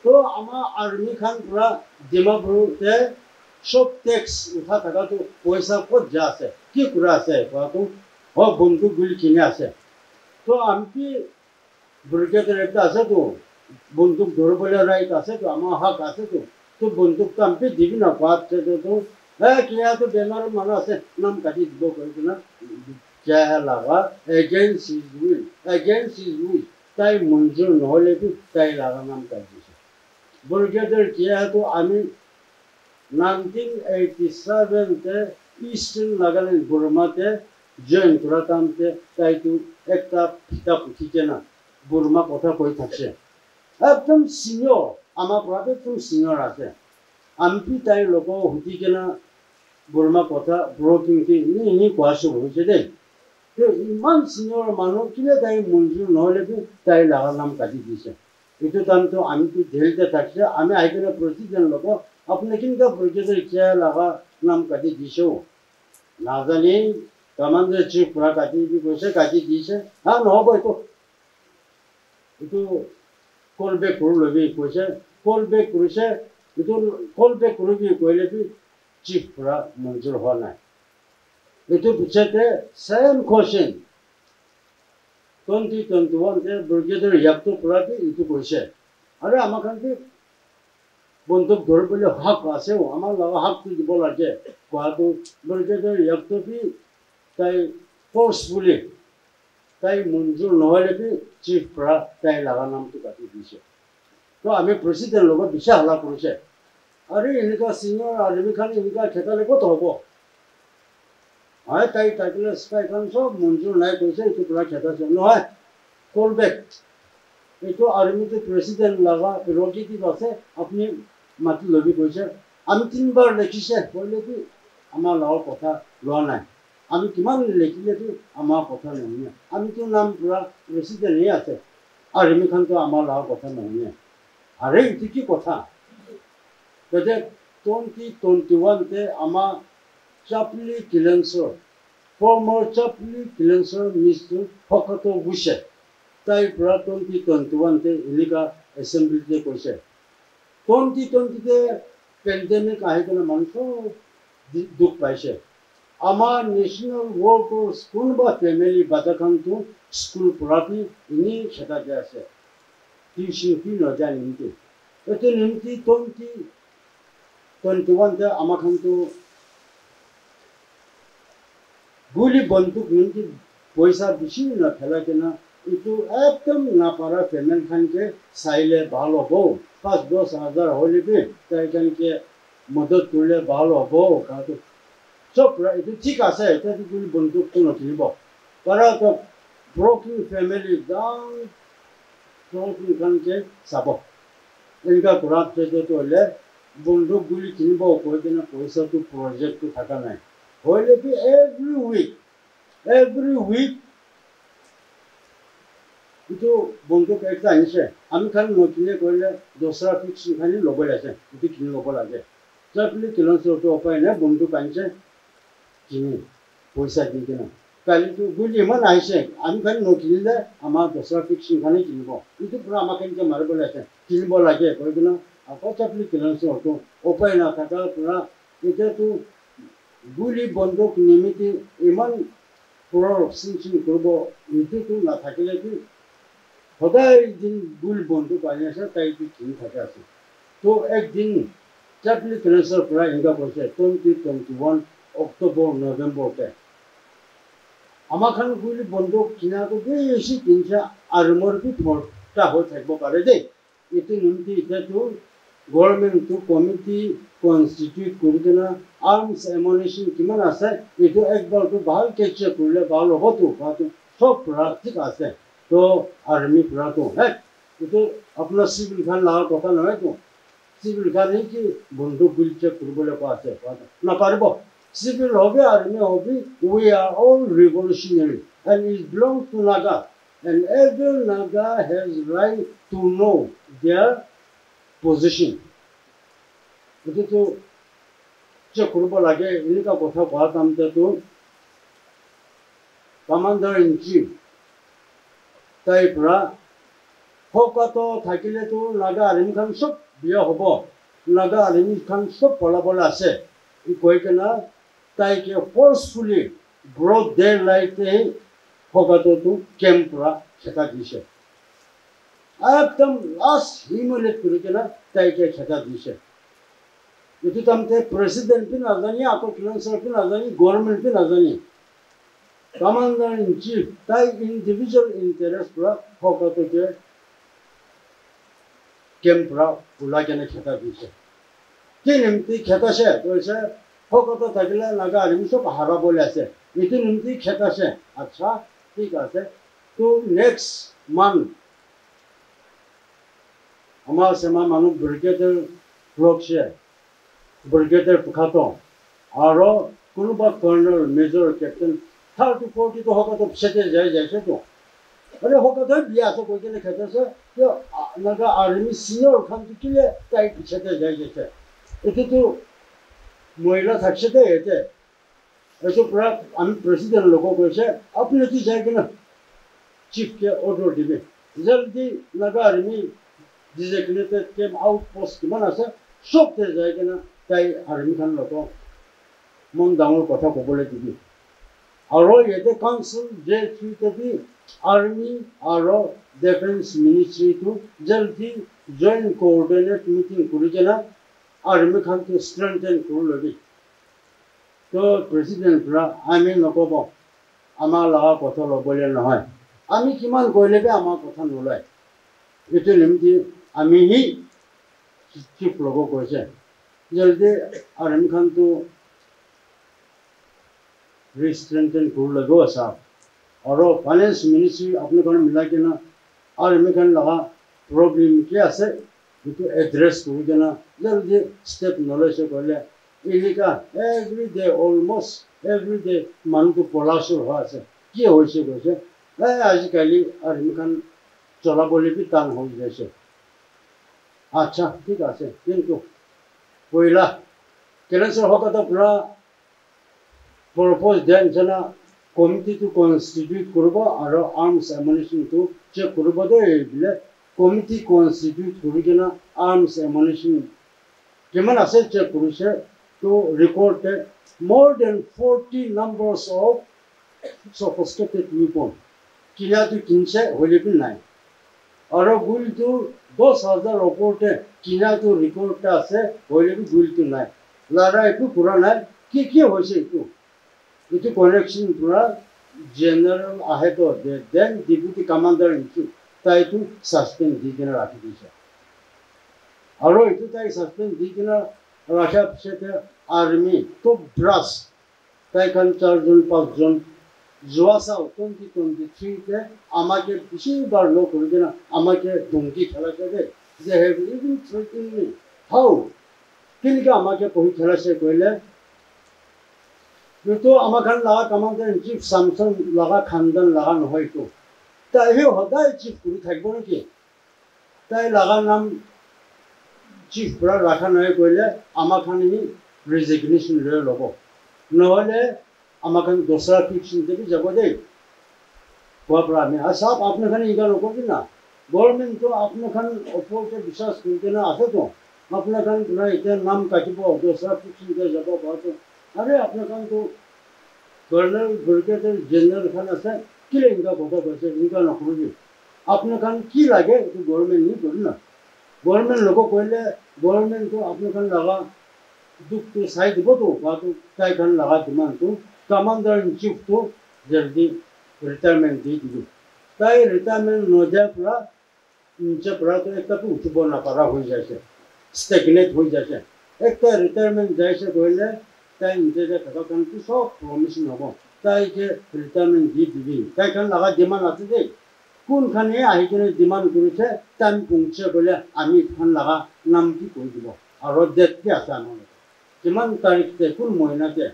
তো আমার আর্মি খান পুরা ডিমাপুরতে সব ট্যাক্স উঠা থাকা তো পয়সা কত যা আছে কি পুরা আছে তো বন্দুক গুলি কিনে আছে তো আমি ব্রিগেডের একটা আছে তো বন্দুক ধরবলে রাইট আছে তো আমার হক আছে তো বন্দুক তো আমি দিবি না পাঁচ তো হ্যাঁ কিয়া তো বেমার মানুষ আছে নাম কাটি দিব কই না যা লাগা এগেইনস্ট হিজ উইল তাই মঞ্জুর নহলে তো তাই লাগা নাম কাটি ব্রিগেডের কিয়া তো আমি 1987 ইস্টার্ন নাগাল্যান্ড বুর্মাতে জয়েন করাতামতে তাই তো একটা কিতাব উঠিছে না বুর্মা কথা কই থাকছে একদম সিনিয়র আমার পড়াতে একদম সিনিয়র আছে আমি তাই লোক হুটিকে না বুর্মা কথা ব্রোকিংকে ইনি কোয়াশো হয়েছে দেই তো ইমান সিনিয়র মানুষ কিনে তাই মঞ্জুর নহলে তাই লাগার নাম কাটি দিয়েছে itu tanto আমি তো ঢেলতে থাকছে আমি আইকেনা প্রেসিডেন্ট লোক আপনি কিনকা ব্রিগেডের কিয়া লাগা নাম কাটি দিছো না জানি কমান্ডার চিফ পুরা কাটি কইছে কাটি দিছে হ্যাঁ নহব itu কল ব্যাক করলবি কইছে কল ব্যাক কইছে itu কল ব্যাক করবি কইলে বি চিফ পুরা মঞ্জুর হওয়া নাই itu পিছতে সেম কোশ্চেন 2021 ব্রিগেডের ইয়াকতো পুরাতে ইটো কইছে আরে আমার কাছে বন্দুক ধরবলে হক আছে আমার লাগা হক দিব লাগে কোয়াতো ব্রিগেডের ইয়াকতো বি তাই ফোর্সফুলি তাই মঞ্জুর নহলে বি চিফ পুরা তাই লাগা নাম তো কাটি দিছে তো আমি প্রেসিডেন্ট লোক বিশা হালা করেছে আরে এনেকা সিনিয়র আর্মি খান এনেকা খেতালে কত হব হয় তাই টাইটেল স্পাই খান সব মঞ্জুর নাই কইছে ইটো পুরা খেতাছে নহয় কল ব্যাক এইটো আর্মিতে প্রেসিডেন্ট লাগা প্রেরোগেটিভ আছে আপনি মাতি লবি কইছে আমি তিনবার লিখিছে কইলে কি আমার লগৰ কথা লোৱা নাই আমি কিমান লিখিলে তো আমার কথা নহয় আমি তো নাম পুরা প্রেসিডেন্টই আছে আর্মি খান তো আমার লগৰ কথা নহয় আরে ইটো কি কথা যে 2021 তে আমার চাপলি কিলেন্সর former চাপলি কিলেন্সর মিস্টু ফকতো বুশে তাই পুরা 2021 তে এলিকা অ্যাসেম্বলিতে কইছে 2020 তে প্যান্ডেমিক আহি কেনে মানুষ দুঃখ পাইছে আমার ন্যাশনাল ওয়ার্কার্স কোনবা ফ্যামিলি বাদাখানটো স্কুল পড়াতে ইনি সেটাতে আছে টিউশন ফি ন জানি নিতে এতে নিমতি 2021 তে আমাখানটো গুলি বন্দুক নিমতি পয়সা বেশি না ফেলা কেনা itu একদম না পারা ফ্যামিলি খানকে চাইলে ভালো হবো 5-10 হাজার হলে বি তাই খানকে মদত করলে ভালো হবো কারণ সব এটা ঠিক আছে এটা গুলি বন্দুক তো নকিব পারা তো ব্রোকিং ফ্যামিলি দাম ব্রোকিং খানকে চাব এনেকা করার চেষ্টা হলে বন্দুক গুলি কিনব কই কিনা পয়সা তো প্রজেক্ট থাকা নাই হইলে বি এভরি উইক itu বন্দুক একটা আনিছে আমি খালি নকিলে কইলে দোসরা ফিক্স খালি লবল আছে itu কিনি লব লাগে চাপলি কিলন্সর তো উপায় না বন্দুক আনিছে কিনি পয়সা দি কেনা কালি তো গুলি মান আইছে আমি খালি নকিলে আমার দোসরা ফিক্স খালি কিনব itu পুরো আমাকে কে মারবল আছে কিনব লাগে কই কিনা আপা চাপলি কিলন্সর তো উপায় না থাকা পুরা এটা তো গুলি বন্দুক নিমিতি ইমান পুরো সিনচিন করব itu তো না থাকিলে কি সদায় দিন গুলি বন্দুক আনি আছে তাই কিনি থাকে আছে তো একদিন চাপলি কিলেন্সর পুরা এনেকা করছে 2021 অক্টোবর নভেম্বরতে আমার খান গুলি বন্দুক কিনা তো বেশি কিনছে আর মোর কি ফটা হয়ে থাকবো পারে দে এতে নিমতি এটা তো গভর্নমেন্ট তো কমিটি কনস্টিটিউট করে কিনা আর্মস অ্যামুনিশন কিমান আছে এটা একবার তো ভাল চেক করলে ভালো হতো সব ঠিক আছে तो आर्मी पूरा तो है तो अपना सिविल खान लागा কথা নহয় তো সিভিল খান কি বন্দুক গুলি চেক করবলে পাছে না পারবো সিভিল হবে আর্মি হবে we are all revolutionary and it belongs to Naga and every Naga has right to know their position. Itu cek kurba lagi ini ka kotha batam tu commander in chief tai pra hokato thakile tu Naga army khan sob biya hobo Naga army khan sob bola bola ase I koi kana tai ke forcefully broad daylight te hokato tu camp ra cheta dise एकदम last humiliate kurikena tai ke cheta dise itu tamte president pin azani ato financier pin azani government pin azani commander in chief tai individual interest pra hokato ke camp ra ulagene cheta dise kinimti cheta she to se hokato thakile Naga army sob hara bole ase itu nimti cheta she acha ঠিক আছে to next month আমার সেমা মানুষ ব্রিগেডের ব্লকছে ব্রিগেডের পুখাতো আরো কোনোবা colonel major captain 30 40 তো হকত সেটে যাইছে তো আরে হকত বিয়া আছে কইলে খেতেছে তো Naga আর্মি সিনিয়র খান কিলে তাই সেটে যাইছে এতে তো মহিলা থাকছে তো এতে ऐसे पूरा हम प्रेसिडेंट लोगों को से अपने की जाएगी ना चीफ के ऑर्डर दिए जल्दी Naga army designated camp outpost की मना से सब ते जाएगी ना ताई आर्मी खान लोगों मन दांगों कथा को बोले दिए और ये तो काउंसिल जे चीफ भी आर्मी और डिफेंस मिनिस्ट्री तो जल्दी जॉइंट कोऑर्डिनेट मीटिंग करेगी ना आर्मी खान के स्ट्रेंथन कर लगी তো প্রেসিডেন্টরা আমি নকব আমার লাগা কথা লবলে নহয় আমি কিমান কইলেবে আমার কথা নলয় এটো নিমতি আমি হি চিফ লোক কইছে জলদি আর্মি খান তো রিস্ট্রেন্টেন कर लगो साहब और फाइनेंस मिनिस्ट्री अपने कोन मिला के ना आर्मी खान लगा प्रॉब्लम क्या আছে এটো এড্রেস করে দেনা জলদি স্টেপ নলেজ করলে Ilika every day almost every day মানুষ পলাশর আছে কি হইছে কইছে আজকালি আর্মি খান চলা বলে কি টান হই যাচ্ছে আচ্ছা ঠিক আছে কিন্তু পয়লা কেলেন্সর হকতা পুরা প্রপোজ দেন জনা কমিটি টু কনস্টিটিউট করব আর আর্মস অ্যামুনিশন টু চেক করব দে বিলে কমিটি কনস্টিটিউট করি কিনা আর্মস অ্যামুনিশন কেমন আছে চেক করিছে to record more than 40 numbers of sophisticated weapons. Kila tu kinse hole bin nai. Aro gul tu 10,000 report kila tu record ta ase hole bin gul tu nai. Lara etu pura nai ki hoise etu. Etu connection pura general ahe to then deputy commander in chief tai tu suspend di kena rakhi dise. Aro etu tai suspend di kena রাখা সেটা army খুব brass তাই খান 4 জন 5 জন জোয়াসাও 2023 তে আমাকে বেশিবার লোক করে না আমাকে ধমকি খেলাছে যে হ্যাভ ইভেন থ্রেটেন মি হাউ কিনকা আমাকে কই খেলাছে কইলে তো আমাখান লাগা কমান্ডার ইন চিফ সামসন লাগা খানদান লাগা নহয় তো তাই হে হদায় চিফ করে থাকবো নাকি তাই লাগা নাম চিফ পুরা রাখা নয় কইলে আমাখান হি রেজিগনেশন লে লব নহলে আমাখান দোসরা ফিক্সন দেবি যাব দে কোপরা আমি সব আপনাখানে ইগা লোক কি না গভর্নমেন্ট তো আপনাখান উপরতে বিশ্বাস করতে না আছে তো আপনাখান না এটা নাম কাটিব দোসরা ফিক্সন দে যাব বাত আরে আপনাখান তো গভর্নর ব্রিগেডিয়ার জেনারেল খান আছে কি ইগা কথা কইছে ইগা না করবি আপনাখান কি লাগে তো গভর্নমেন্ট নি করি না गवर्नमेंट लोगों कहले गवर्नमेंट को अपने खान लगा दुख तो साइड बतो बात ताई खान लगा दिमान तो कमांडर इन चीफ तो जल्दी रिटायरमेंट दी दी ताई रिटायरमेंट नो जा पूरा नीचे पूरा तो एक तो उठबो ना पारा हो जाए स्टैग्नेट हो जाए एक तो रिटायरमेंट जाइसे कहले ताई नीचे जा का खान की सब प्रॉमिशन हो ताई के रिटायरमेंट दी ताई खान लगा दिमान आते दे কোনখানে আহি কিনে ডিমান্ড করেছে টাইম পৌঁছে বলে আমি খান লাগা নাম কি কই দিব আর ডেট কি আছে আমার কিমান তারিখতে কোন মহিনাতে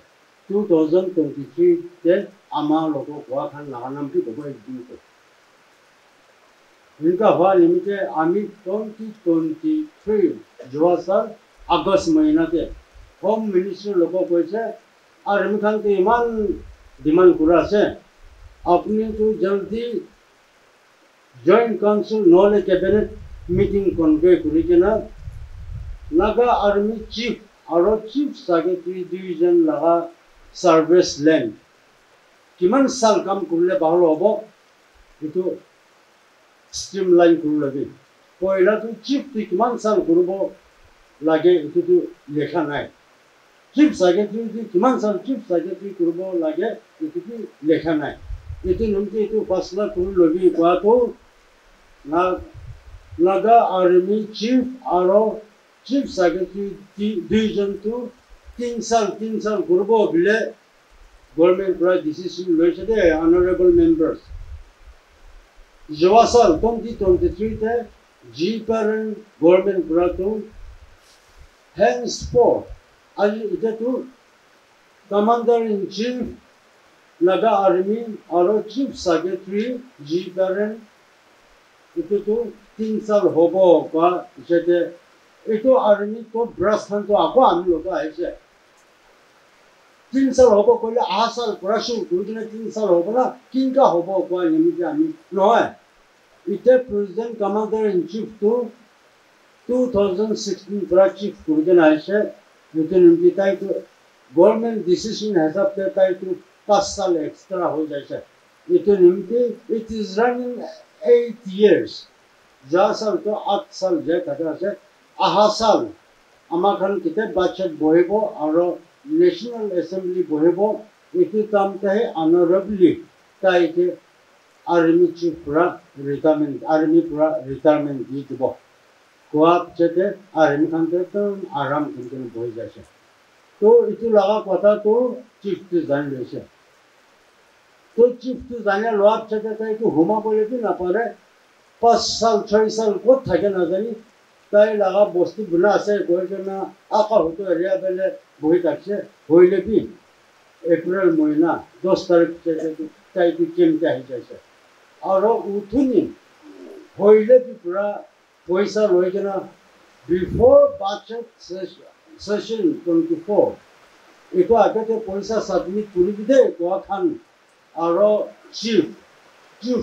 2023 তে আমার লোক গোয়া খান লাগা নাম কি কব একদিন इनका हुआ लिमिटे आमी 2023 जो साल अगस्त महीना के होम मिनिस्टर लोगों को ऐसे आर्मी खान के ईमान डिमांड करा से अपने तो जल्दी जॉइंट काउंसिल नॉले कैबिनेट मीटिंग कन्वे करी के ना लगा आर्मी चीफ और चीफ सेक्रेटरी डिवीजन लगा सर्विस लैंड किमान साल काम करले बाहर होबो इतो स्ट्रीमलाइन करू लगे पहला तो चीफ तो किमान साल करबो लागे इतो तो लेखा नाय चीफ सेक्रेटरी किमान साल चीफ सेक्रेटरी करबो लागे इतो तो लेखा नाय इतो नमके इतो फैसला करू लगे को तो ना लगा आर्मी चीफ और चीफ सेक्रेटरी डिवीजन तो 3 साल करबो बिले गवर्नमेंट पूरा डिसीजन लैसे दे ऑनरेबल मेंबर्स जो साल 2023 তে जी पेरेंट गवर्नमेंट पूरा तो henceforth आज इधर तो कमांडर इन चीफ लगा आर्मी और चीफ सेक्रेटरी जी पेरेंट इतो तो 3 साल होबो का इसे इतो आर्मी तो ब्रश खान तो आको आमी लोग आइसे 3 साल होबो कोले 8 साल ब्रश गुजने 3 साल होबो ना किनका होबो को निमिते आमी नय इते प्रेसिडेंट कमांडर इन चीफ तो 2016 ब्रश चीफ गुजने आइसे इते निमिते ताई तो गवर्नमेंट डिसीजन हिसाब से ताई तो 5 साल एक्स्ट्रा हो जाइसे इते निमिते इट इज रनिंग 8 years जा साल तो 8 साल जे कथा से आहा साल आमाखान किते बजट बहिबो और नेशनल असेंबली बहिबो इति तामते ऑनरेबली ताई के आर्मी चीफ पूरा रिटायरमेंट आर्मी पूरा रिटायरमेंट दी दिबो कोआप चेते आर्मी खान तो आराम करके बहि जासे तो इति लगा पता तो चीफ तो जान लेसे तो चीफ तो जाने लोआप चेते ताई को हुमा बोले भी ना पारे 5 साल 6 साल को থাকে না জানি তাই লাগা বস্তু বনা আছে কইনা আকা হতো এরিয়া বেলে বহি থাকছে হইলে কি এপ্রিল মহিনা 10 তারিখ থেকে তাই কি কেমতে আই যাইছে আর উঠুনি হইলে কি পুরা পয়সা লই কেনা বিফোর বাজেট সেশন 24 এটা আগতে পয়সা সাবমিট করি দিতে গোয়া খান আর চিফ কি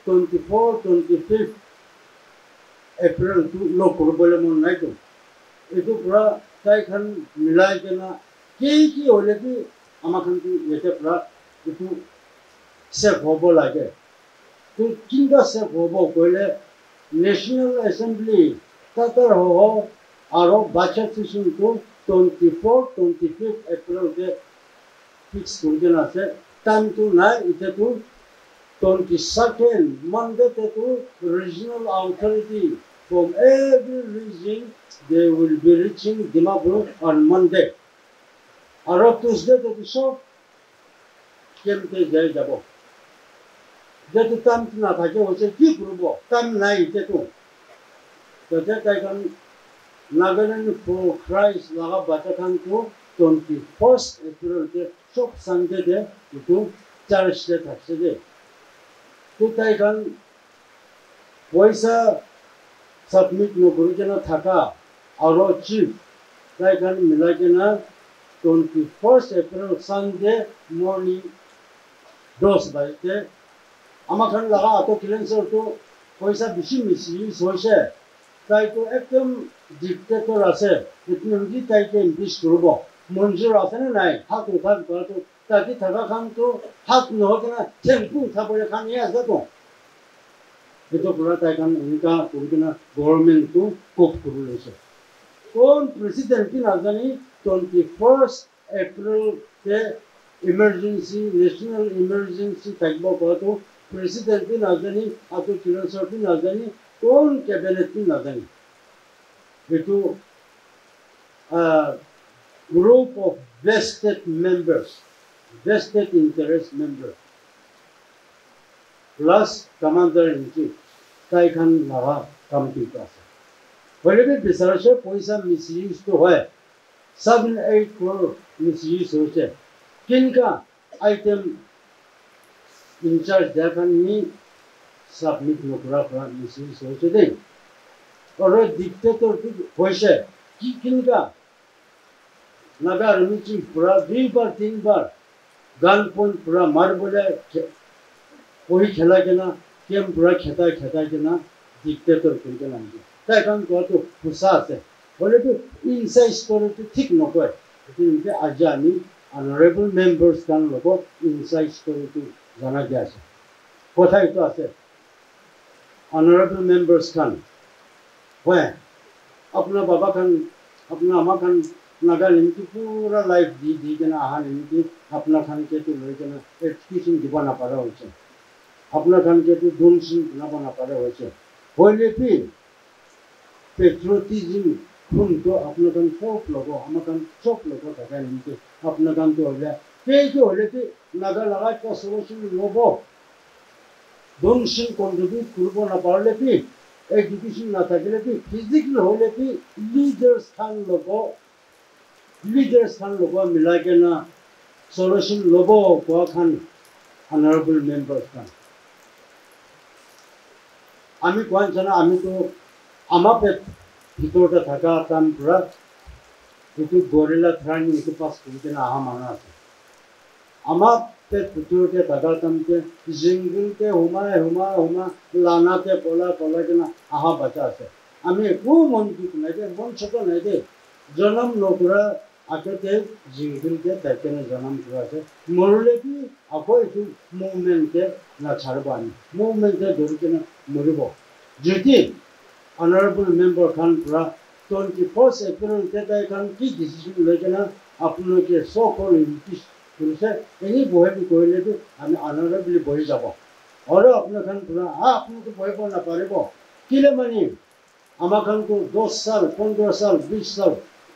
24-25 April to no problem on night. It took Thai can Milaikana, Kiki or Leti, Amakanti, Yetapra, to Sef Hobo like it. To Kinga Sef Hobo, National Assembly, Tatar Ho, Aro, Bacha Fishing to 24-25 April, fixed to time to night, it to 22nd Monday to regional authority from every region they will be reaching Dimapur on Monday. Aro Tuesday to the show kemte jai jabo. Jeto tam na thake hoche ki kurbo tam nai teto. To that I can Nagaland for Christ laga batakan to 21st April te shop Sunday de to church de thakse de. तो ताइकान पैसा submit न करिकेना थाका और chief ताइकान मिलाकेना 21st April Sunday morning 10 बजे आमाखान लगा तो cleanser तो पैसा बेसी मिसयूज होइसे ताई तो एकदम डिक्टेटर আছে इतनी ताइके इम्पिच करबो मंजूर আছে না নাই হাত উঠার তো ताकि थका खान तो हाथ न हो ना टेंपू था बोले खान ये ऐसा तो ये तो पूरा ताइकान इनका पूरी ना गवर्नमेंट को कोप करू लेसे कौन प्रेसिडेंट की नाजानी 21st April के इमरजेंसी नेशनल इमरजेंसी तकबो को तो प्रेसिडेंट की नाजानी आतो किलोसर की नाजानी कौन कैबिनेट की नाजानी ये तो group of vested members vested interest member plus commander in chief ताई खान लगा काम की पास पहले भी बिसार से पैसा मिसयूज तो है 7-8 crore मिसयूज होते किनका आइटम इंचार्ज देखा नहीं সাবমিট নকৰা পৰা মিছইউজ হৈছে দেই আৰু ডিক্টেটৰটো হৈছে কি কেনেকুৱা নাগা আৰ্মিটো পুৰা 2 বাৰ 3 বাৰ গান পইণ্ট পুৰা মাৰিবলৈ পঢ়ি খেলাই কিনা কেম পুৰা খেতাই কিনা ডিক্টেটৰ কৰি কিনা তাই কাৰণ কোৱাটো সঁচা আছে হ'লেতো ইনচাইড ষ্টৰিটো ঠিক নকয় গতিকে আজি আমি অনাৰেবল মেম্বাৰ্ছ কাৰণ লগত ইনচাইড ষ্টৰিটো জনা দিয়া আছে কথা এইটো আছে অনাৰেবল মেম্বাৰ্ছ খান হয় আপোনাৰ বাবা খান আপোনাৰ আমা খান নাগা নিমিত্তে পুৰা লাইফ দি কিনে অহা নিমিত্তে আপোনাৰ খানকেতো লৈ কিনে এডুকেশ্যন দিব নাপাৰা হৈছে আপোনাৰ খানকেতো ডোনেশ্যন বনাব নাপাৰা হৈছে হ'লে কি পেট্ৰিয়টিজিম কোনটো আপোনাৰ খান চব ল'ব আমাৰ খান চব ল'ব থাকে নিমিত্তে আপোনাৰ খানটো হ'লে সেইটো হ'লে কি নাগা লগাই কনষ্ট্ৰাকশ্যন ল'ব ডোনেশ্যন কণ্ট্ৰিবিউট কৰিব নাপাৰিলে কি এডুকেশ্যন নাথাকিলে কি ফিজিকেল হ'লে কি লিডাৰ্ছ খান ল'ব মিলাই কিনে সলিউশ্যন ল'ব কোৱা খান অনাৰেবল মেম্বাৰ্ছ খান আমি কোৱা নিচিনা আমিতো আমাৰ ভিতৰতে থকা কাম পৰা এইটো গৰিলা ট্ৰেইনিং এইটো পাছ কৰি কিনে অহা মানুহ আছে আমাৰ ভিতৰতে থকা কামকে জিংগুলকে সোমাই লানাতে পলাই কিনে অহা বাচ্চা আছে আমি একো মন দুখ নাই দে মন চক নাই দে জনম নকৰা আগতে জিংগুলকে তাই কেনে জনম কৰা আছে মৰিলে কি আকৌ এইটো মুভমেণ্টে নাচাৰিব আমি মুভমেণ্টে ধৰি কিনে মৰিব যদি অনাৰেবল মেম্বাৰ খান পৰা 21 এপ্ৰিলতে তাই খান কি ডিচিশ্যন লৈ কিনে আপোনালোকে চকল ইউটিছ কৰিছে এই বহি কৰিলেতো আমি অনাৰেবলি বহি যাব আৰু আপোনাৰ খান পৰা আপোনালোকে বহিব নাপাৰিব কেলে মানে আমাৰ খানটো 10 সাল 15 সাল 20 সাল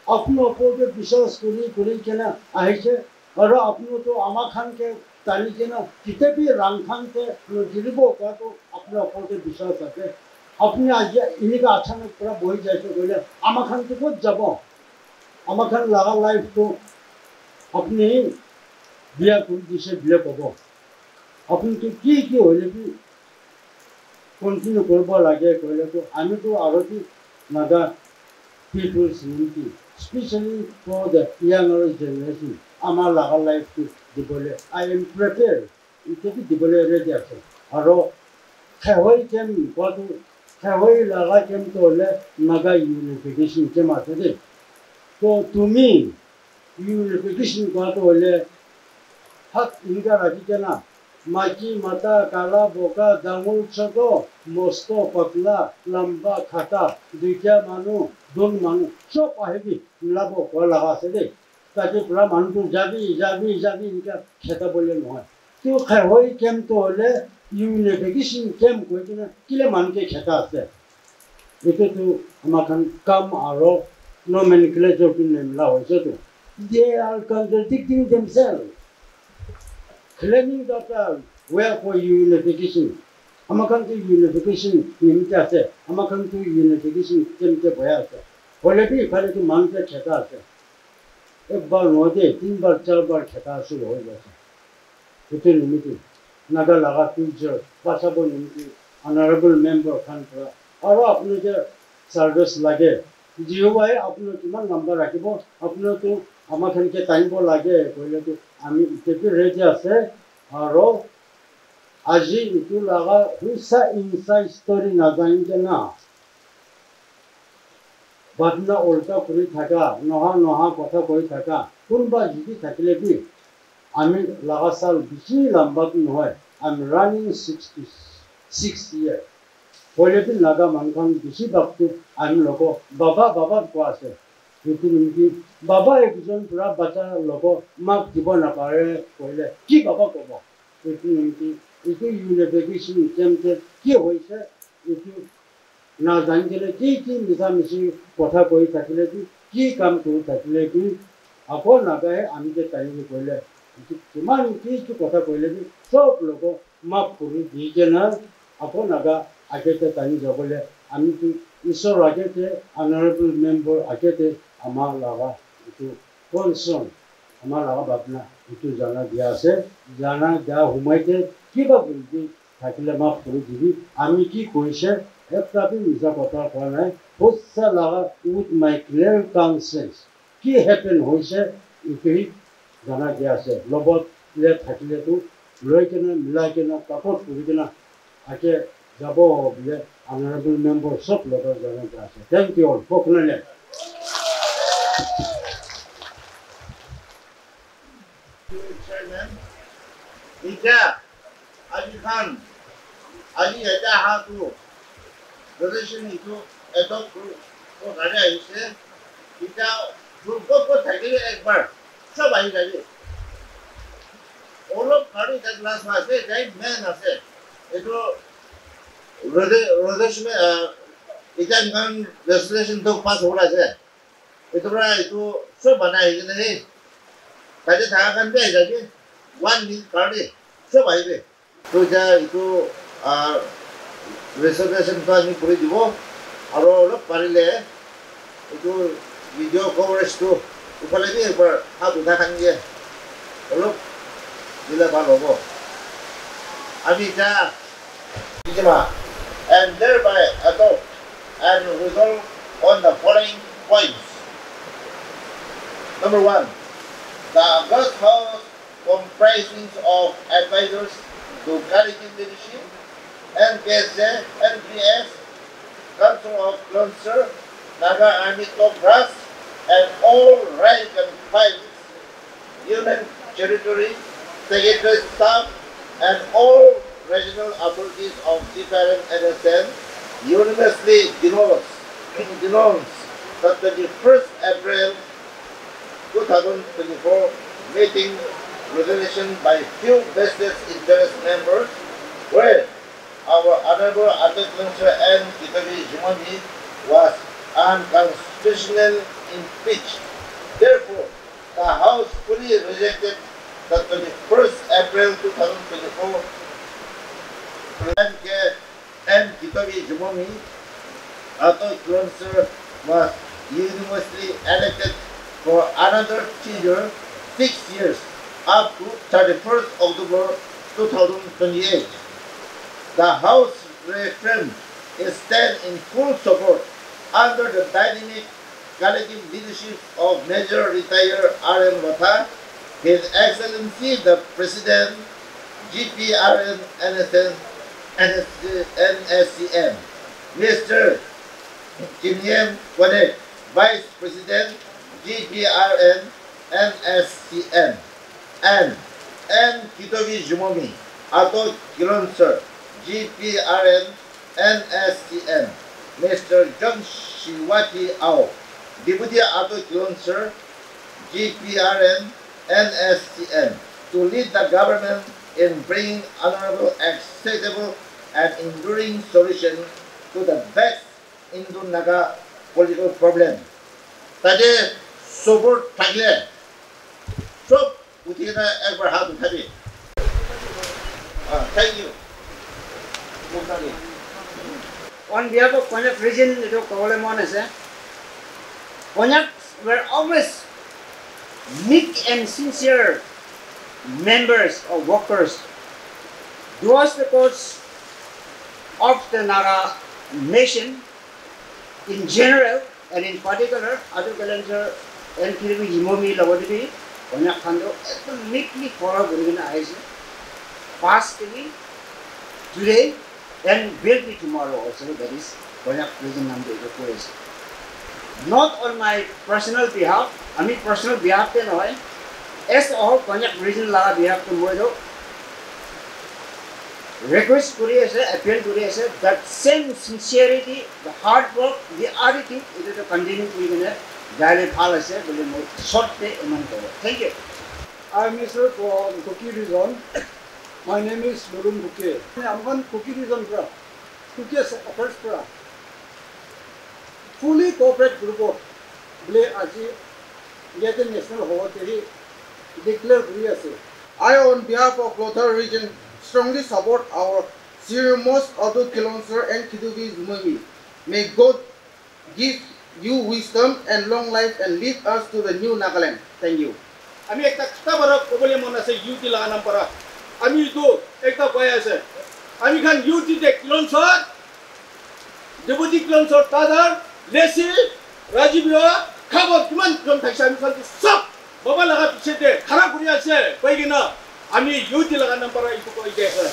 আপোনাৰ ওপৰতে বিশ্বাস কৰি কিনে আহিছে আৰু আপোনালোকে আমাৰ খানকে টানি কিনে কিতাপি ৰাং খানকে গিলিব কোৱাটো আপোনাৰ ওপৰতে বিশ্বাস আছে আপুনি আজি এনেকুৱা আচানক পৰা বহি যাইছে কৰিলে আমাৰ খানটো ক'ত যাব আমাৰ খান লগা লাইফটো আপুনি বিয়া কৰি দিছে বিয়া পাব আপুনিতো কি হ'লে কি কণ্টিনিউ কৰিব লাগে কৰিলেতো আমিতো আগতে Naga peoples unity specially for the younger generation আমাৰ লগা লাইফটো দিবলৈ আই এম প্ৰিপেয়াৰ এতিয়াতো দিবলৈ ৰেডি আছে আৰু খেহৈ কেম কোৱাটো খেহৈ লগা কেমটো হ'লে নাগা ইউনিফিকেশ্যন কেম আছে দেই তো তুমি ইউনিফিকেশ্যন কোৱাটো হ'লে হাত এনেকুৱা ৰাখি কেনা মাইকী মাতা কালা বগা ডাঙৰ ছোট মস্ত পাতলা লম্বা খাটা দুইটা মানুহ দুন মানুহ চব আহিবি মিলাব কোৱা লগা আছে দেই তাকে পুৰা মানুহটো যাবি এনেকুৱা খেদাবলৈ নহয় তো খেহৈ কেম্পটো হ'লে ইউনিফিকেশ্যন কেম্প কৈ কিনে কেলে মানুহকে খেদা আছে এইটোতো আমাৰ খান কাম আৰু নমেনক্লেচাৰটো নিমিলা হৈছেতো দে R কণ্ট্ৰাডিক্টিং দেমছেলফ claiming that where for unification আমাৰ খানটো ইউনিফিকেশ্যন নিমিত্তে আছে আমাৰ খানটো ইউনিফিকেশ্যন কেনেকৈ বয়া আছে হ'লেতো ইফালেতো মানুহকে খেদা আছে একবাৰ নহওঁতে 3 বাৰ 4 বাৰ খেদা আছে হৈ গৈছে সেইটো নিমিত্তে নাগা লগা ফিউচাৰ বাচাব নিমিত্তে অনাৰেবল মেম্বাৰ খান পৰা আৰু আপোনালোকে চাৰ্ভিছ লাগে যিহোৱাই আপোনালোকে কিমান নাম্বাৰ ৰাখিব আপোনালোকে আমাৰ খানকে টানিব লাগে কৰিলেতো আমি এতিয়াতো ৰেডি আছে আৰু আজি এইটো লগা সঁচা ইনচাইড ষ্টৰি নাজানিকে না বাদনা উল্টা কৰি থাকা নহা কথা কৈ থাকা কোনোবা যদি থাকিলে কি আমি লগা চাল বেছি লম্বাটো নহয় আই এম ৰানিং 66 years হ'লেতো নাগা মানুহখন বেছি ভাগটো আমি ল'ব বাবা কোৱা আছে সেইটো নেকি বাবা একজন পুৰা বাচ্চা ল'ব মাক দিব নাপাৰে কৰিলে কি বাবা ক'ব সেইটো নেকি এইটো ইউনিফিকেশ্যন কেম্পে কি হৈছে এইটো নাজানিলে কি মিছামিছি কথা কৈ থাকিলে কি কাম কৰি থাকিলে কি আকৌ নাগাহে আমি যে টানিব কৰিলে কিমান কি কথা কৰিলে কি চব লোক মাফ কৰি দি কেনে আকৌ নাগা আগতে টানি যাবলৈ আমিতো ঈশ্বৰৰ আগতে অনাৰেবল মেম্বাৰ আগতে আমাৰ লগা এইটো কনচাৰ্ণ আমাৰ লগা ভাৱনা এইটো জনা দিয়া আছে জনা দিয়া সোমাইতে কিবা বুলি থাকিলে মাফ কৰি দিবি আমি কি কৰিছে একটা মিছা কথা কোৱা নাই সঁচা লগা উইথ মাই ক্লিয়াৰ কনসেন্স কি হেপেন হৈছে এইখিনি জনাই দিয়া আছে লগত থাকিলেতো লৈ কিনে মিলাই কিনে কাপত কৰি কিনে আগে যাব বোলে অনাৰেবল মেম্বাৰ চব লগত জনাই দিয়া আছে থেংক ইউ অল ফৰ শুনিলে Ija, Aji Khan, Aji Aja Hatu, relation itu adopt ko ada ise, Ija grupo ko thakile ekbar, sob ahi jabe. Olop kari that last ase, jai man ase. Itu Radesh mein Ija Khan legislation to pass ho raha hai. Itu sob bana hai nahi. Kaje thaga kan be jabe. One meal per day. So why be? So itu reservation to আমি করে দিব আর অলপ পারিলে itu video coverage to উপরে দিয়ে একবার হাত উঠা খান দিয়ে অলপ দিলে ভালো হবো আমি যা দিমা and thereby adopt and resolve on the following points. Number 1, the August House comprising of advisors to Khariji leadership, NKSA, NPS, Council of Council, Naga Army Top Brass, and all rank and files, Union Territory, Secretary Staff, and all regional authorities of GPRM NSN unanimously denounce that the 1st April 2024 meeting resolution by few vested interest members where our Honorable Councillor N. Kitabi Jumami was unconstitutional impeached. Therefore, the House fully rejected the 21st April 2024 N. Kitabi Jumami Councillor was unanimously elected for another 6 years up to 31st October 2028. The House reaffirmed its stand in full support under the dynamic collective leadership of Major Retired R.M. Vatha, His Excellency the President, GPRN NSCM, Mr. Kim Kwanek, Vice President, GPRN NSCM, and N. Kitabi Jumomi, Ato Kilonsir, GPRN NSCM, Mr. John Shiwati Ao, Deputy Ato Kilonsir, GPRN NSCM, to lead the government in bringing honorable, acceptable, and enduring solution to the vexed Indo-Naga political problem. Tade support থাকলে সব উঠিয়ে না একবার হাত উঠাবি thank you On behalf of Konyak region, Konyaks were always meek and sincere members or workers towards the cause of the Naga nation in general and in particular. Adu Kalanjar and Kiribi Jimomi Lawadibi, Konyak Kando, meekly follow Gurina Aise, past today and will be tomorrow also. That is Konyak region number 4. Not on my personal behalf, I mean personal behalf then oil. As all Konyak region laga behalf to Modo request Kuriasa, appeal Kuriasa, that same sincerity, the hard work, the attitude, it is a continuing within Dialect policy, will be short day among the world. Thank you. I am Mr. from Kuki region. My name is Lurun Buke. I am one Kuki region. Kuki is a first pra. Fully corporate group of Blay Aji, yet the national Hawaii declare Kuriasa. I, on behalf of Lothar region, strongly support our serious Adu Kilonsir and Kitubi Zumami. May God give you wisdom and long life and lead us to the new Nagaland. Thank you. আমি একটা কথা বড় কবলে মন আছে UT লাগানাম পড়া আমি তো একটা কয় আছে আমি খান ইউটিতে কিলনসর deputy কিলনসর তাদার লেসি রাজীবিয়া খাবার কিমান কিলন থাকছে আমি খান সব বাবা লাগা পিছেতে খারাপ করে আছে কইগি না আমি ইউটি লাগা নাম্বার ইকো কই দেখে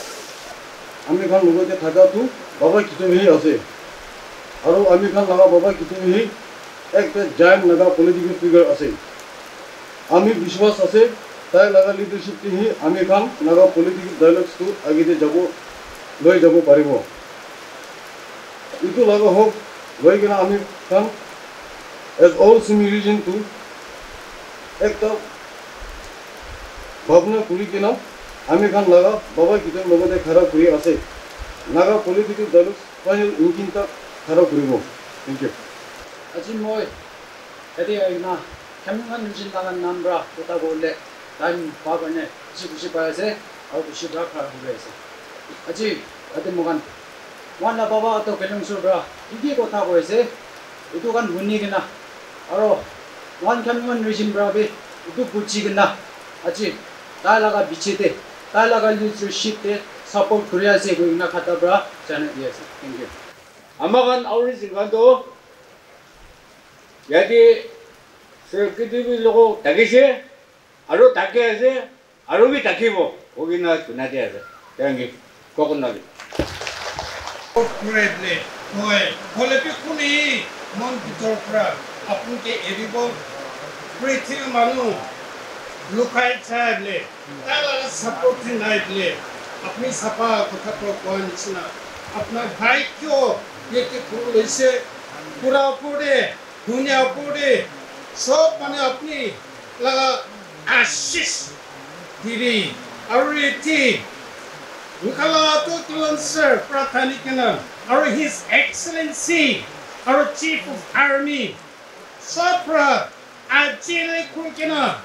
আমি খান লগতে থাকাটো বাবা কিতমি আছে আৰু আমি খান লাগা বাবা কিতমি একটা জায়ান্ট লাগা পলিটিক্যাল ফিগার আছে আমি বিশ্বাস আছে তাই লাগা লিডারশিপ হি আমি খান লাগা পলিটিক্যাল ডায়ালগস টু আগিতে যাব লৈ যাব পাৰিব ইটো লাগা হোক লৈ কিনা আমি খান as all simulation to একটা ভাবনা কৰি কিনা আমি খান লাগা বাবা কিতম লগতে খাৰা কৰি আছে লাগা পলিটিক্যাল ডায়ালগস ফাইনাল ইনকিনটা খাৰা কৰিব থ্যাংক ইউ আজি মই এদি আইনা কেমন নিজিন লাগান নামরা কথা বললে টাইম পাবনে খুশি পাইছে আর খুশি রাখ হবে আছে আজি আতে মগান ওয়ান বাবা তো কেলং সুব্রা কি কথা কইছে এটু গান বুনি কিনা আর ওয়ান কেমন নিজিন ব্রাবে এটু বুঝি কিনা আজি তাই লাগা বিচেতে তাই লাগা লিডারশিপতে সাপোর্ট করে আছে কইনা খাতা ব্রা জানা দিয়েছে থ্যাংক ইউ আমাগান আউরি সিংগাতো ইয়াদি সেক্রেটারি লোক থাকিছে আৰু তাকে আছে আৰু বি থাকিব ওগিনা তুনাতে আছে thank you kokon nabi Greatly, boy, Polepi Kuni, Montitorpra, Apunke Edibo, Pretty Manu, Lukai Table, Tala supporting nightly, Apni Sapa, Kotapo Koanchina, Apna Haikyo, Yeki Pulise, Pura Pure, Dunia Pure, so many Apni, Laga Ashish, Diri, Ariti. Ukalato Kilonser Pratanikana, or His Excellency, our Chief of Army, Sopra, Ajile Kukina,